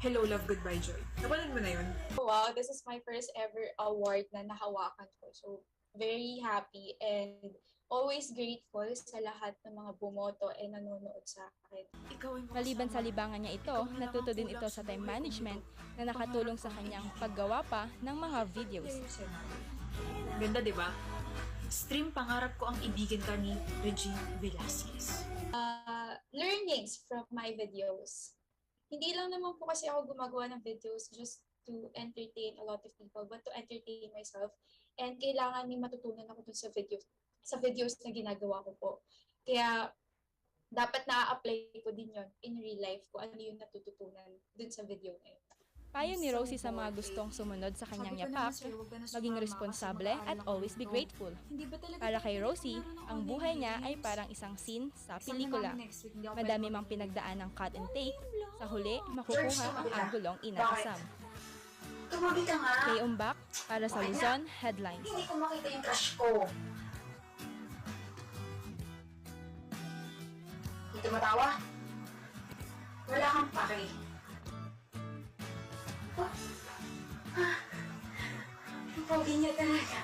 Hello, love, goodbye, Joy. Napanood mo na yun? Wow, this is my first ever award na nahawakan ko. So, very happy and always grateful sa lahat ng mga bumoto and nanonood sa akin. Maliban sa libangan niya ito, natuto din ito sa time management na nakatulong sa kanyang paggawa pa ng mga videos. Ganda, di ba? Stream pangarap ko ang ibigin ka ni Regine Velasquez. Learnings from my videos. Hindi lang naman po kasi ako gumagawa ng videos just to entertain a lot of people, but to entertain myself. And kailangan may matutunan ako dun sa videos na ginagawa ko po. Kaya dapat na-apply ko din yon in real life ko ano yung natututunan dun sa video na yun. Payo ni Rosie sa mga gustong sumunod sa kanyang yapak, maging responsable at always be grateful. Para kay Rosie, ang buhay niya ay parang isang scene sa pelikula. Madami mang pinagdaan ng cut and take, sa huli, makukuha ang anggulong inaasam. Tumabi ka nga! Kay Umbak, para sa Luzon Headlines. Hindi ko makita yung crush ko. Hindi tumatawa? Wala kang pake. Ang pogi niya talaga.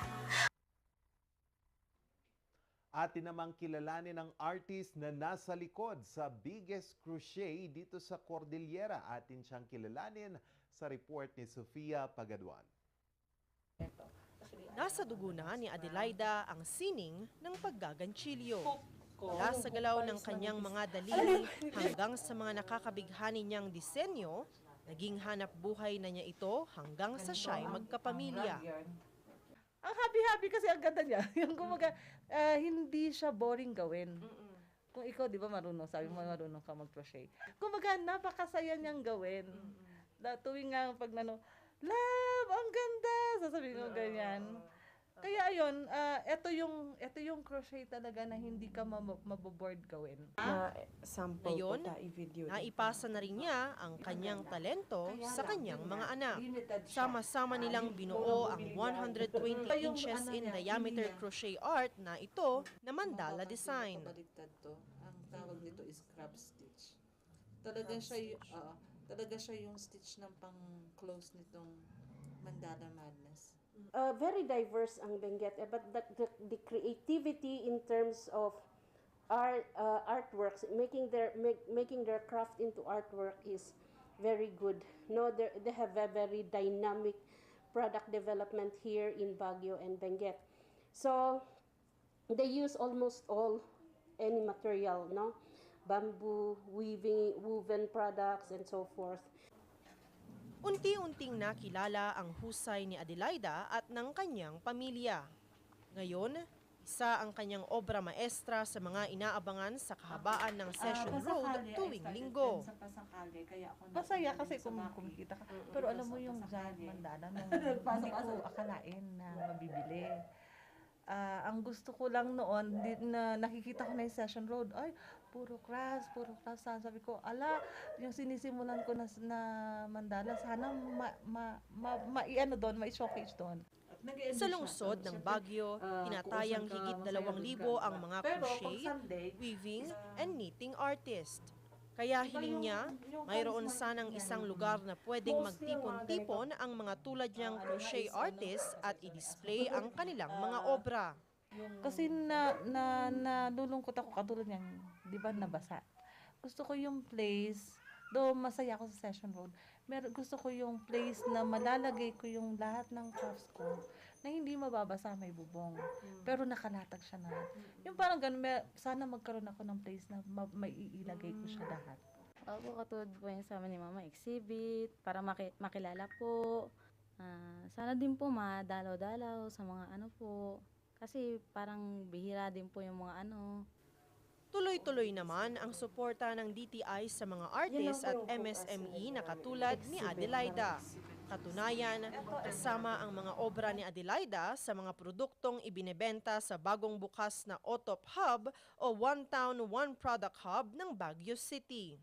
Atin namang kilalanin ang artist na nasa likod sa biggest crochet dito sa Cordillera. Atin siyang kilalanin sa report ni Sofia Pagaduan. Nasa dugo na ni Adelaida ang sining ng paggaganchilyo. Mula sa galaw ng kanyang mga daliri hanggang sa mga nakakabighani niyang disenyo, naging hanap buhay na niya ito hanggang sa siya'y magkapamilya. Ang happy-happy kasi ang ganda niya. Yung kumaga, hindi siya boring gawin. Kung ikaw, di ba marunong, sabi mo marunong ka mag-crochet. Kumaga, napakasaya niyang gawin. Tuwing nga pag love, ang ganda! Sasabihin ko ganyan. Kaya ayun, ito yung crochet talaga na hindi ka maboboard gawin. Ngayon, naipasa na rin niya ang kanyang talento sa kanyang mga anak. Sama-sama nilang binuo ang 120 inches in diameter crochet art na ito na mandala design. Ang tawag nito is crab stitch. Talaga siya yung stitch ng pang-close nitong Mandala Madness. Very diverse ang Benguet, but the creativity in terms of artworks, making their craft into artwork is very good. No, they have a very dynamic product development here in Baguio and Benguet. So they use almost all any material, no? Bamboo, woven products, and so forth. Unti-unting nakilala ang husay ni Adelaida at ng kanyang pamilya. Ngayon, isa ang kanyang obra maestra sa mga inaabangan sa kahabaan ng Session Road tuwing linggo. Masaya kasi kumikita ka. Pero alam mo yung mandala nung hindi ko akalain na mabibili. Ang gusto ko lang noon, na nakikita ko na yung Session Road, ay, puro craft. Sabi ko, ala, yung sinisimulan ko na mandala, sana ma-showcase doon. Sa lungsod ng Baguio, tinatayang higit 2,000 ang mga crochet, weaving, and knitting artist. Kaya hiling niya, mayroon sanang isang lugar na pwedeng magtipon-tipon ang mga tulad niyang crochet artist at i-display ang kanilang mga obra. Kasi nalulungkot ako katulad niyan, di ba, nabasa. Gusto ko yung place, though masaya ako sa Session Road, gusto ko yung place na malalagay ko yung lahat ng crafts ko na hindi mababasa, may bubong. Pero nakalatag siya na. Yung parang ganun, sana magkaroon ako ng place na maiilagay ko siya lahat. Opo, katulad po yung sama ni Mama exhibit, para makilala po. Sana din po madalaw-dalaw sa mga ano po. Kasi parang bihira din po yung mga ano. Tuloy-tuloy naman ang suporta ng DTI sa mga artists at MSME na katulad ni Adelaida. Katunayan, kasama ang mga obra ni Adelaida sa mga produktong ibinebenta sa bagong bukas na OTOP Hub o One Town, One Product Hub ng Baguio City.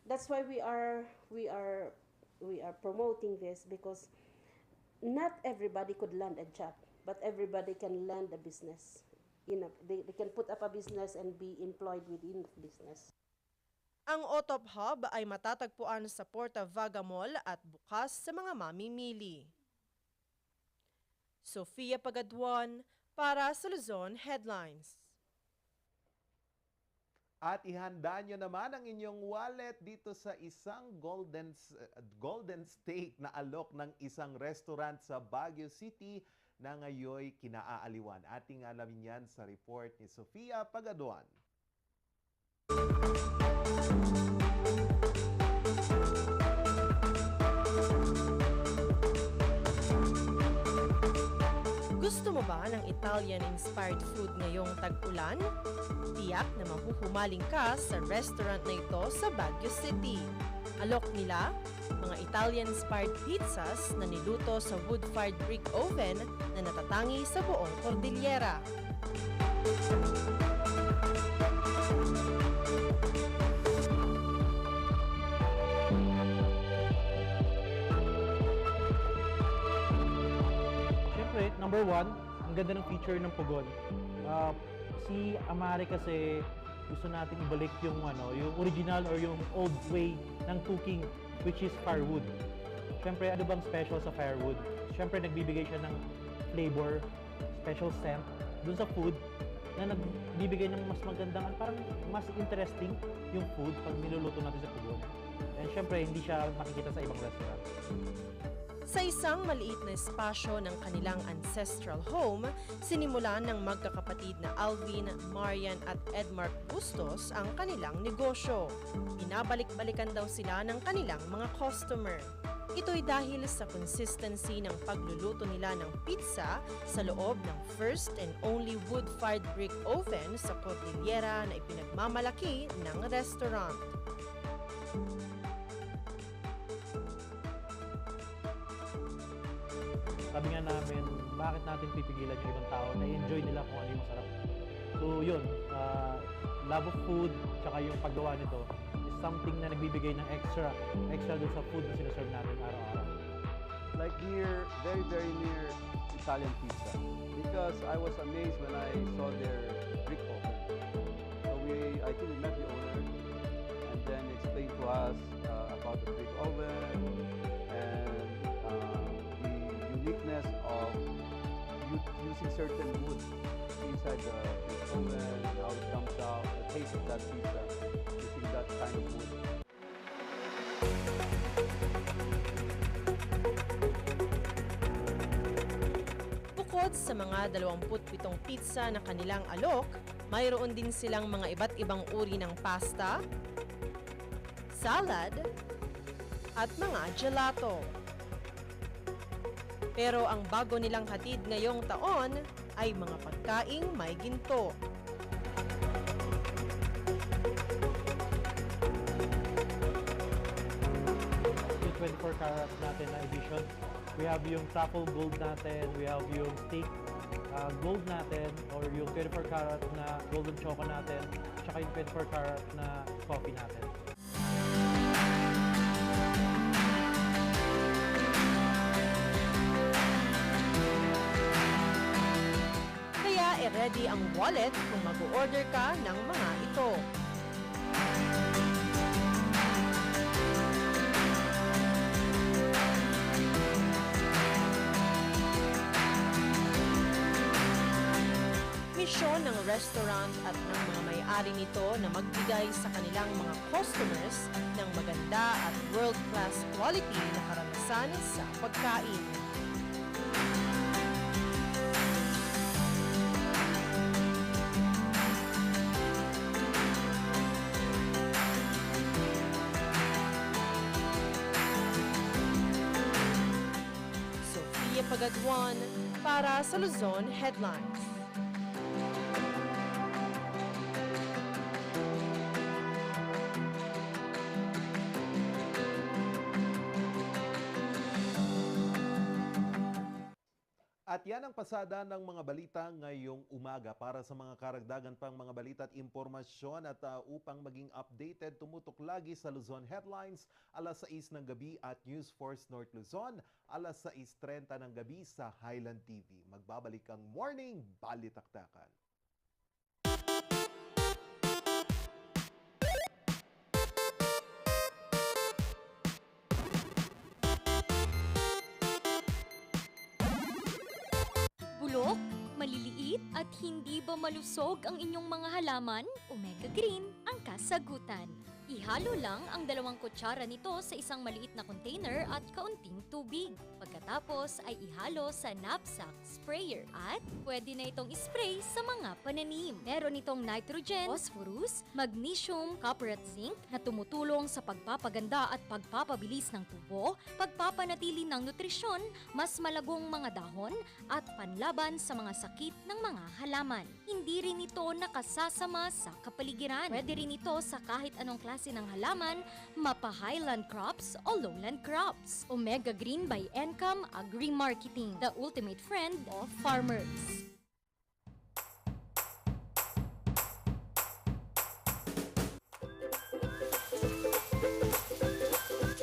That's why we are promoting this, because not everybody could land a job, but everybody can land a business. They can put up a business and be employed within the business. Ang OTOP Hub ay matatagpuan sa Porta Vaga Mall at bukas sa mga mamimili. Sofia Pagaduan para sa Luzon Headlines. At ihanda nyo naman ang inyong wallet dito sa isang golden state na alok ng isang restaurant sa Baguio City na ngayoy kinaaaliwan. Ating alamin yan sa report ni Sofia Pagaduan. Gusto mo ba ng Italian-inspired food ngayong tag-ulan? Tiyak na mahuhumaling ka sa restaurant na ito sa Baguio City. Alok nila, mga Italian-inspired pizzas na niluto sa wood-fired brick oven na natatangi sa buong Cordillera. Siyempre, number one, ang ganda ng feature ng pugon. Si Amare kasi gusto natin ibalik yung original or yung old way ng cooking, which is firewood. Siyempre, ano bang special sa firewood? Siyempre, nagbibigay siya ng flavor, special scent dun sa food na nagbibigay ng mas magandang, parang mas interesting yung food pag niluluto natin sa pugon. And siyempre, hindi siya makikita sa ibang restaurant. Sa isang maliit na espasyo ng kanilang ancestral home, sinimulan ng magkakapatid na Alvin, Marian at Edmark Bustos ang kanilang negosyo. Binabalik-balikan daw sila ng kanilang mga customer. Ito'y dahil sa consistency ng pagluluto nila ng pizza sa loob ng first and only wood-fired brick oven sa Cordillera na ipinagmamalaki ng restaurant. Sabi nga namin, bakit natin pipigilan yung ibang tao na enjoy nila kung ano yung masarap. So yun, love of food, tsaka yung paggawa nito is something na nagbibigay ng extra dun sa food na sinaserve natin araw-araw. Like here, very, very near Italian pizza. Because I was amazed when I saw their brick oven. So I think we met the owner and then explained to us about the brick oven and uniqueness of using certain wood inside the oven and how it comes out, the taste of that pizza using that kind of wood. Bukod sa mga 27 pizza na kanilang alok, mayroon din silang mga iba't ibang uri ng pasta, salad, at mga gelato. Pero ang bago nilang hatid ngayong taon ay mga pagkaing may ginto. Yung 24 karat natin na edition, we have yung truffle gold natin, we have yung steak gold natin, or yung 24 karat na golden choco natin, tsaka yung 24 karat na coffee natin. Kaya i-ready ang wallet kung mag-order ka ng mga ito. Misyon ng restaurant at ng mga may-ari nito na magbigay sa kanilang mga customers ng maganda at world-class quality na karanasan sa pagkain. Sofia Pagatuan para sa Luzon Headlines. At yan ang pasada ng mga balita ngayong umaga. Para sa mga karagdagan pang mga balita at impormasyon at upang maging updated, tumutok lagi sa Luzon Headlines, alas 6 ng gabi at News Force North Luzon, alas 6:30 ng gabi sa Highland TV. Magbabalik ang Morning Balitaktakan. Bulok, maliliit at hindi ba malusog ang inyong mga halaman? Omega Green ang kasagutan. Ihalo lang ang 2 kutsara nito sa isang maliit na container at kaunting tubig. Pagkatapos ay ihalo sa knapsack sprayer at pwede na itong spray sa mga pananim. Meron itong nitrogen, phosphorus, magnesium, copper at zinc na tumutulong sa pagpapaganda at pagpapabilis ng tubo, pagpapanatili ng nutrisyon, mas malagong mga dahon at panlaban sa mga sakit ng mga halaman. Hindi rin ito nakasasama sa kapaligiran. Pwede rin ito sa kahit anong klase ng halaman, mapa highland crops o lowland crops. Omega Green by Encom Agri-Marketing, the ultimate friend of farmers.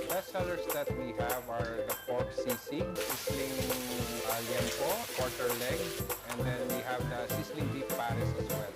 Best sellers that we have are the pork sisig, sizzling liempo, quarter leg, and then we have the sizzling beef pares as well.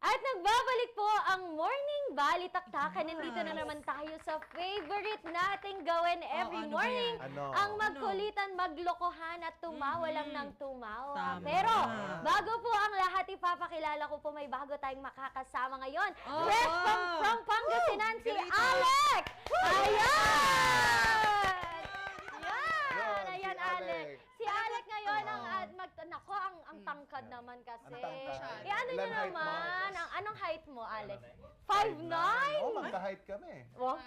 At nagbabalik po ang Morning Balitaktakan. Nandito na naman tayo sa favorite nating gawin every ano ba morning. yan? Ano? Ang magkulitan, maglokohan at tumawa lang ng tumawa. Tama. Pero bago po ang lahat, ipapakilala ko po may bago tayong makakasama ngayon. Fresh from Pangasinan, si Alec! Ayan! Ayan, Alec. Si Alec ngayon ang nako, ang tangkad naman kasi. Eh ano nyo naman? Anong height mo, Alec? 5'9"? Oo, magka-height kami. Oh.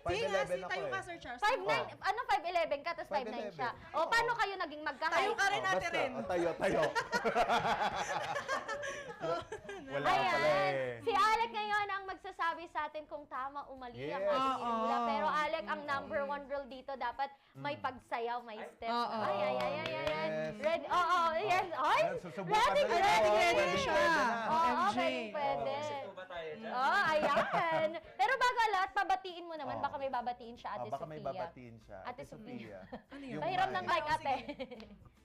5'11" ako tayo ka, eh. Sir Charles. 5'9", ano 5'11" ka, tapos 5'9" siya. O, paano kayo naging magka-height? Tayo ka rin, Ate Ren. Tayo. Wala pala eh. Si Alec ngayon ang magsasabi sa atin kung tama o mali ang Yes. ating inula. Pero Alec, ang number 1 rule dito, dapat may pagsayaw, may step. Ay. Yes. Ready? Yes. Ay, Ayan, susubukan ready na na siya. siya. Pwede na. Oo, MJ. pwede. tayo dyan. Oh, ayan. Pero bago lahat, pabatiin mo naman. Baka may babatiin siya, Ate Baka Sofia. may babatiin siya. Ate Sofia. Ano yun? Pahiram ng mic, ate.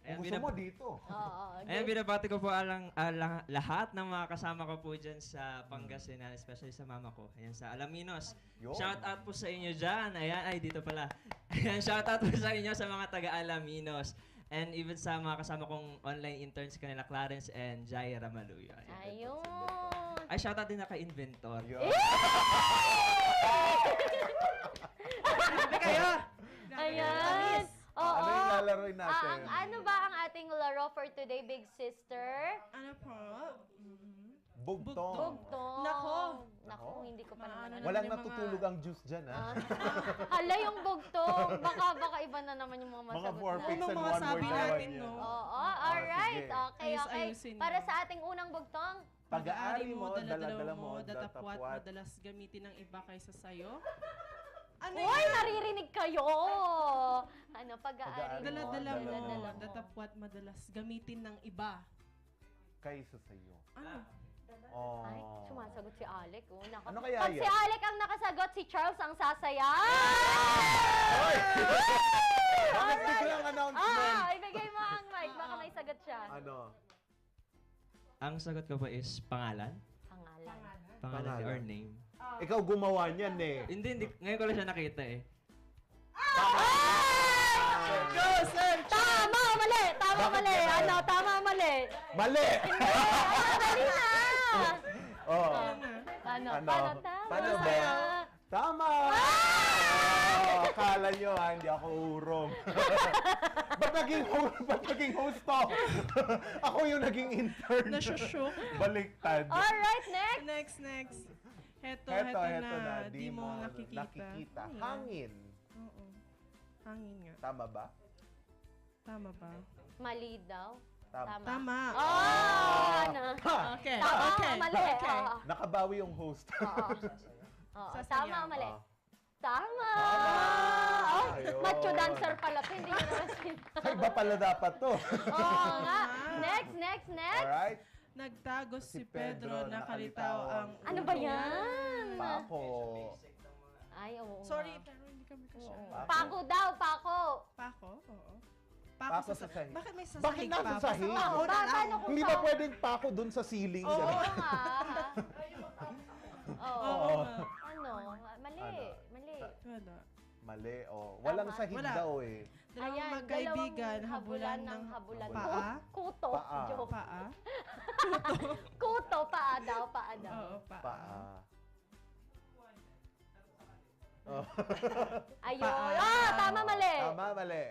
Kung gusto mo dito. Oo. Ayan, binabati ko po lahat ng mga kasama ko po dyan sa Pangasinan, especially sa mama ko. Ayan, sa Alaminos. Yun. Shout out po sa inyo dyan. Ayan, ay dito pala. Ayan, shout out po sa inyo sa mga taga Alaminos. And even sa mga kasama kong online interns kanila, Clarence and Jai Ramaluyo. Ayun. Ay, shout out din na kay Inventor. Sabi kayo! Ayan. Oo. Ano yung lalaroin natin? Ano ba ang ating laro for today, big sister? Ano po? Bugtong. Bugtong. Nako, hindi ko pa naman. Walang natutulog ang juice dyan, ha? Hala yung bugtong. Baka iba na naman yung mga masagot Mga 4 picks and 1 word sabi natin, no? Oo, alright. sige. Okay. Ayusin mo. Para sa ating unang bugtong. Pag-aari mo, dala-dala mo, mo, datapwat, datapwat. madalas gamitin ng iba kaysa sa'yo. Ano Uy, naririnig kayo! Ano, pag-aari mo, Dala-dala mo, dala-dala mo. datapwat, madalas gamitin ng iba. Kaysa sa'yo. Ano? Oh. Ay, sumasagot si Alec. Oh. Nako. Ano kaya Pag yan? si Alec ang nakasagot, si Charles ang sasaya. Bakit biglang announcement? Ibigay mo ang mic. Baka may sagot siya. Ano? Ang sagot ko po is pangalan. Pangalan or name. Ikaw gumawa niyan eh. Hindi. Ngayon ko lang siya nakita eh. Tama, mali! Tama, mali! Ano, tama, mali! Mali! Mali na! Oh. Ano? Ano? Tama? Paano ba? Tama! Oh, akala nyo hindi ako urong. Ba't naging host to? Ako yung naging intern. Nasushook. Baliktad. Alright, next! Next. Heto Heto na. Di mo nakikita. Hangin. Oo. Hangin nga. Tama ba? Tama ba? Mali daw. Tama. Oh! Ano? Okay. Tama, Okay. mali. Okay. Oo. Nakabawi yung host. Oo, tama, mali. Ah. Tama! Ayun. Macho dancer pala to, hindi nyo naman sinabi. Ay, iba pala dapat to. Oo nga. Next. Alright. Nagtagos si Pedro, nakalitaw ang Ano ba yan? Pako. Ay, oo. Sorry, nga. pero hindi kami kasya. Pako daw, pako. Pako? Oo. Pako sa sahig. Bakit may sasahig Bakit nasa pa? sahig? Pako na lang. Hindi ba pwedeng pako dun sa ceiling? Oo Ganun. nga. Oo. Ano? Mali. Wala. Mali, oh. Walang Tama. sahig Wala. daw eh. Dalawang magkaibigan, habulan ng habulan. paa. Kuto. Paa. Joke. Paa? Kuto, paa daw. Oo, paa. Paa. Oh. Ayun. Tama, mali. Tama, mali.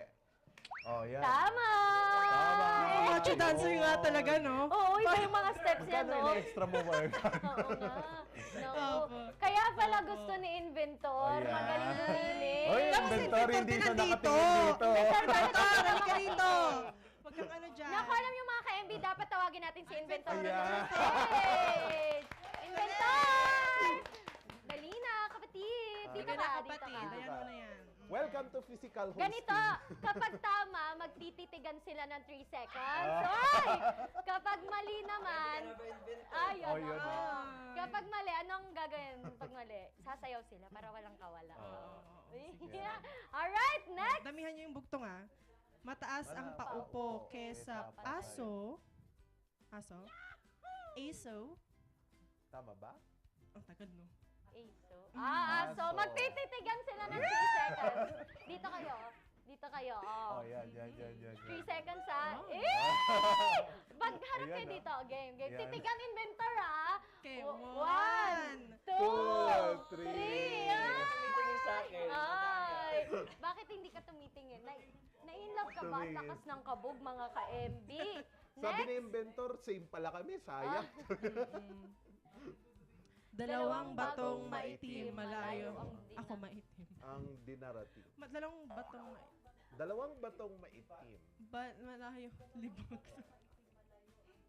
Oh, yan. Tama. Tama. Macho dancer nga talaga, no? Oo, iba yung mga steps niya, Magkano no? yung extra mo work? Oo nga. No. Kaya pala gusto ni Inventor. Oh, yeah. Magaling pumili. Oy, inventory, hindi siya nakatingin dito. Halika rito. Huwag kang ano dyan. Naku, alam yung mga ka-MB, dapat tawagin natin si Inventor. Ayan. Inventor! Dali na, kapatid. Dito Sige ka, na, dito kapatid. ka. Ayan mo na yan. Welcome to physical hosting. Ganito, kapag tama, magtititigan sila ng 3 seconds. Oy! Kapag mali naman, ayun. Oh, yun na. Kapag mali, anong gagawin pag mali? Sasayaw sila para walang kawala. Alright, next! Damihan niyo yung bugtong, ah. Mataas ang paupo kesa aso. Aso? Aso? Tama ba? Ang tagad, no? So magtititigan sila ng 3 seconds. Dito kayo. Oh, yan. 3 seconds, ha? Magharap kayo Ayan, dito. Game. Yan. Titigan Inventor, ha? Okay, 1, 2, 3. Tumitingin sa akin. Ay! Bakit hindi ka tumitingin? Na-inlove ka ba? At lakas ng kabog, mga ka-MB. Sabi ni Next. inventor, same pala kami, sayang. Dalawang batong maitim, malayo. Ako maitim. Ang dinarating. Dalawang batong maitim. Dalawang batong maitim. Malayo. Libag.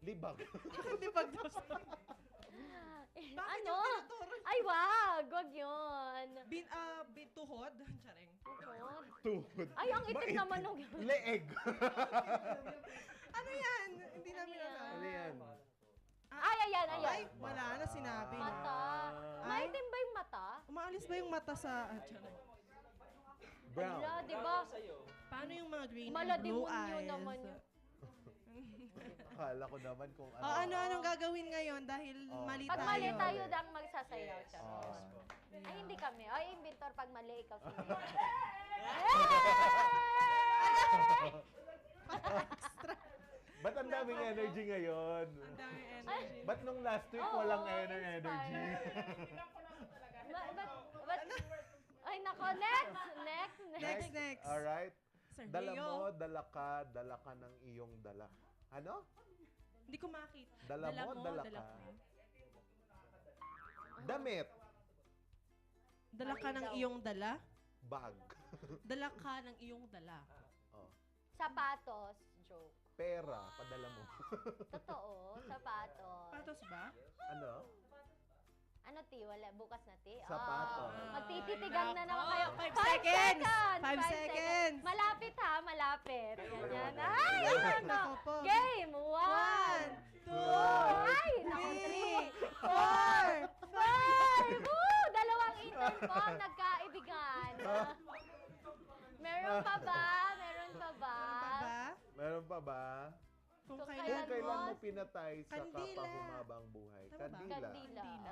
Libag. Libag daw sa... Ano? Ay, wag yun. Tuhod? Charing. Tuhod. Ay, ang itim naman nung... Leeg. Ano yan? Hindi namin alam. Ano yan? Ay, ayan. Ay, wala na sinabi. Mata. mata? Umaalis ba yung mata sa... Brown. Wala, di ba? Paano yung mga green Mala and blue demonyo eyes? naman yun. Akala ko naman kung ano. Anong gagawin ngayon dahil mali tayo? Pag mali tayo, dang magsasayaw. Charot. Ay, hindi kami. Ay, inventor, pag mali, ikaw sige. Ba't ang daming energy ngayon? Ang daming energy. Ba't nung last week walang energy? Ay, nako, next. Alright. Sir Dala Leo. mo, dala ka ng iyong dala. Ano? Hindi ko makita. Dala mo, dala ka. Damit. Dala ka ng iyong dala? Bag. Dala ka ng iyong dala. Oh. Sapatos. Joke. Pera, padala mo. Totoo, sapatos. Sapatos ba? Ano? Ano, Ti? Wala. Bukas na, Ti? Sapatos. Magtititigang na naman kayo. 5 seconds! 5 5 seconds! Malapit, ha? Malapit. Ganyan. Ay, ayan na. Nako po. Game! 1, 2, ay, nako, 3, 4, 5! Woo! Dalawang intern po ang nagkaibigan. Meron pa ba? Meron pa ba? Meron pa ba? Kung Kailan mo pinatay sa Kandila. kapahumabang buhay? Tama ba? Kandila.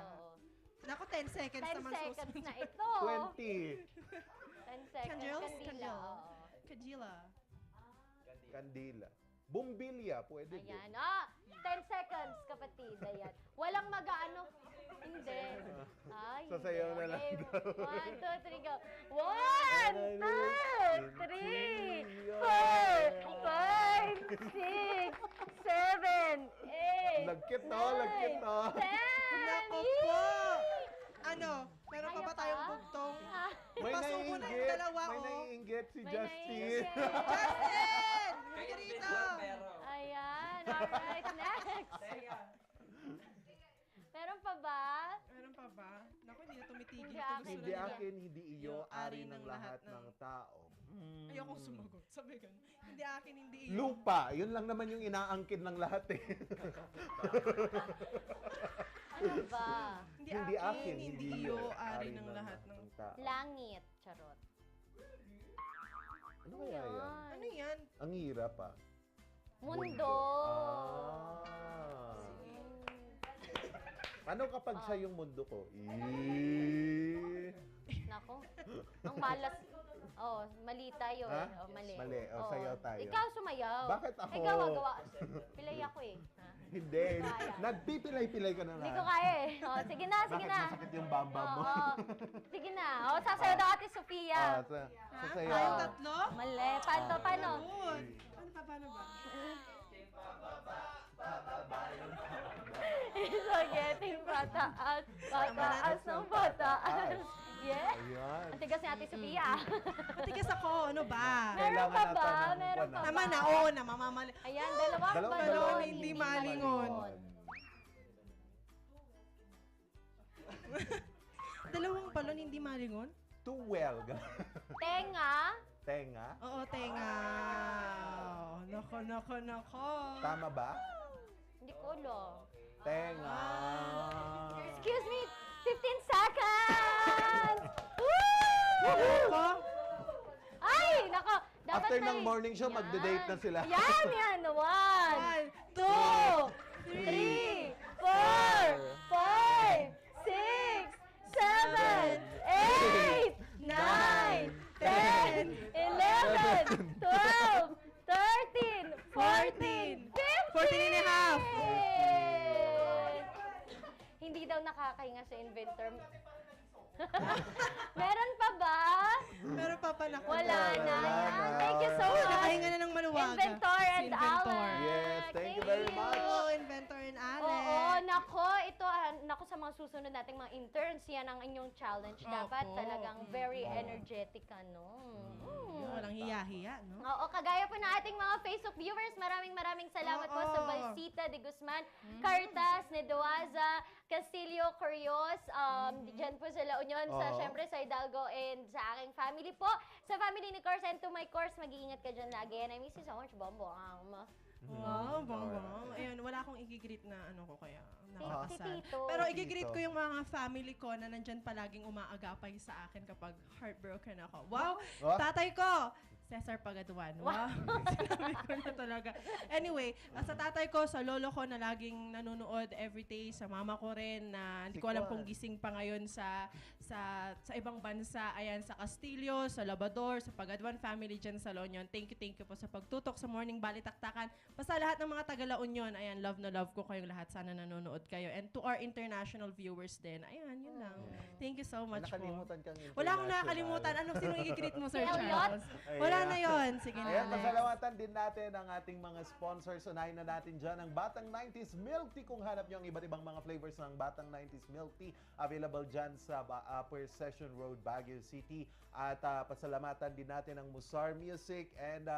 Oo. Naku, 10 seconds 10 naman seconds susunod. na ito. 20. 10 seconds. Candles? Kandila. Oo. Kandila. Kandila. Bumbilya, pwede din. Ayan. 10 seconds, kapatid. Ayan. Walang mag-ano. Hindi. Ay, Sasayaw na lang Okay. daw. 1, 2, 3, go. 1, 2, 3, 4, 5, 6, 7, 8, Lagkit no, lagkit no. 10. Nako po! Ano? Meron pa ba tayong bugtong? May Ipasubo na yung naiinggit. dalawa, May oh. naiinggit si May Justin. Justin! Halika rito! Ayan. Alright, next. Meron pa ba? Meron pa ba? Naku, hindi na tumitigil. Hindi to. akin. Gusto Hindi na nila. akin, hindi iyo, ari ng lahat ng tao. Ayokong sumagot. Sabi ganun. Hindi akin, hindi iyo. Lupa, yun lang naman yung inaangkin ng lahat eh. Ano ba? Hindi akin, hindi iyo, ari ng lahat ng tao. Langit. Charot. Ano kaya yan? Ano yan? Ang hirap ah. Mundo. Ah. Ano kapag siya yung mundo ko? Nako. Ang malas. Oh, mali tayo Ha? eh. Oh, mali. Mali. Oh, sayaw tayo. Ikaw sumayaw. Bakit ako? Ikaw gawa. Pilay ako eh. Ha? Hindi. Kaya. Nagpipilay-pilay ka na Hindi lang. ko kaya eh. Oh, sige na, sige Bakit na. masakit yung bamba mo? Oo. Sige na. Oh, sasayaw daw Ate Sofia. Sasayaw. Tayong tatlo? Mali. Paano? Paano? Good. Paano ba? It's getting pataas. Pataas ng pataas. Yes. Ayan. Ang tigas ni Ate Sofia. Matigas ako. Ano ba? Meron pa ba? Meron pa ba? Tama na. Oo na. Mamamali. Ayan, dalawang balon, hindi malingon. Dalawang balon, hindi malingon? Too well. Tenga. Tenga. Oo, tenga. Nako. Tama ba? Hindi ko alam. Tenga. Excuse me, 15 seconds! Nako. Ay, nako. Dapat After may... ng morning show, magde-date na sila. Yan. 1, 2, 3, 4, 5, 6, 7, 8, 9, 10, 11, 12, 13, 14, 15! 14 and a half. Hindi daw nakakahinga sa inventor. Meron pa ba? Meron pa pa naku. Wala na. Yan. Thank you so much. Nakahinga na ng maluwaga. Inventor Si and Inventor. Alex. Yes, thank you very much. Oh, Inventor and Alex. Oo, nako, ito, nako sa mga susunod nating mga interns, yan ang inyong challenge. Dapat Opo. talagang very energetic ka, no? Walang hiya-hiya, no? Oo, kagaya po ng ating mga Facebook viewers, maraming salamat po sa Balsita de Guzman, Cartas, Nedoaza, Castillo, Curios, dyan po sa La Union, sa syempre sa Hidalgo, and sa aking family po. Sa family ni Course and to my course, mag-iingat ka dyan lagi. And I miss you so much, Bombo. Wow, bang. Ayun, wala akong igigreet na ano ko kaya nakakasal. Tito. Pero igigreet ko yung mga family ko na nandyan palaging umaagapay sa akin kapag heartbroken ako. Wow! Tatay ko! Cesar Pagaduan. Wow! Sinabi ko na talaga. Anyway, sa tatay ko, sa lolo ko na laging nanonood everyday, sa mama ko rin na hindi ko alam kung gising pa ngayon sa ibang bansa. Ayan, sa Castillo, sa Labrador, sa Pagaduan family dyan sa La Union. Thank you po sa pagtutok sa Morning Balitaktakan. Basta lahat ng mga taga La Union, ayan, love na love ko kayong lahat. Sana nanonood kayo. And to our international viewers din, ayan, yun lang. Thank you so much po. Nakalimutan kang Wala akong nakakalimutan. Sino i-greet mo, Sir Charles? Wala na yon. Sige na. Ayan, pasalamatan din natin ang ating mga sponsors. Unahin na natin dyan ang Batang 90s Milk Tea. Kung hanap nyo ang iba't ibang mga flavors ng Batang 90s Milk Tea, available dyan sa Upper Session Road, Baguio City. At pasalamatan din natin ang Musar Music. And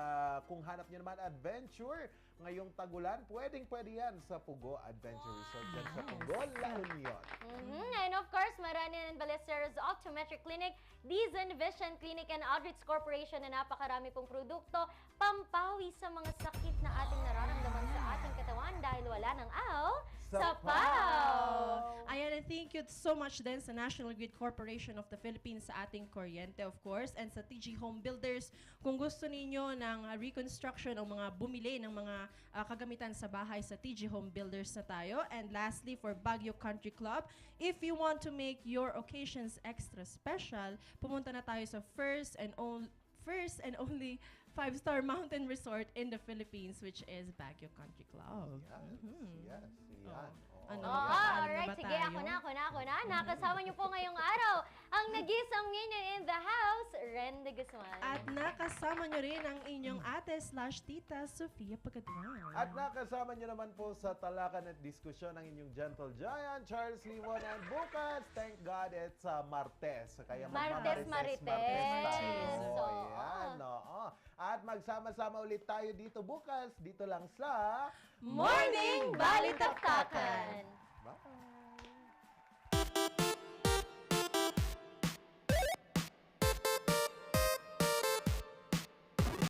kung hanap nyo naman adventure, ngayong tagulan, pwede yan sa Pugo Adventure Resort dyan sa Pugo, La Union. And of course, Marian and Ballesteros Optometric Clinic, Dizon Vision Clinic and Aldrich Corporation na napakarami pong produkto, pampawi sa mga sakit na ating nararamdaman sa ating katawan dahil wala ng sapaw. Ayan, and thank you so much din sa National Grid Corporation of the Philippines sa ating kuryente, of course, and sa TG Home Builders. Kung gusto ninyo ng reconstruction o mga bumili ng mga kagamitan sa bahay, sa TG Home Builders na tayo. And lastly, for Baguio Country Club, if you want to make your occasions extra special, pumunta na tayo sa first and only 5-star mountain resort in the Philippines, which is Baguio Country Club. Yes. Yan. Alright, sige, ako na. Nakasama niyo po ngayong araw ang nag-isang minion in the house, Ren de Guzman. At nakasama niyo rin ang inyong ate/tita, Sofia Pagaduan. At nakasama niyo naman po sa talakan at diskusyon ang inyong gentle giant, Charles Limon. And bukas, thank God, it's Martes. Kaya Martes. tayo. Yan, oo. At magsama-sama ulit tayo dito bukas, dito lang sa Morning Balitaktakan!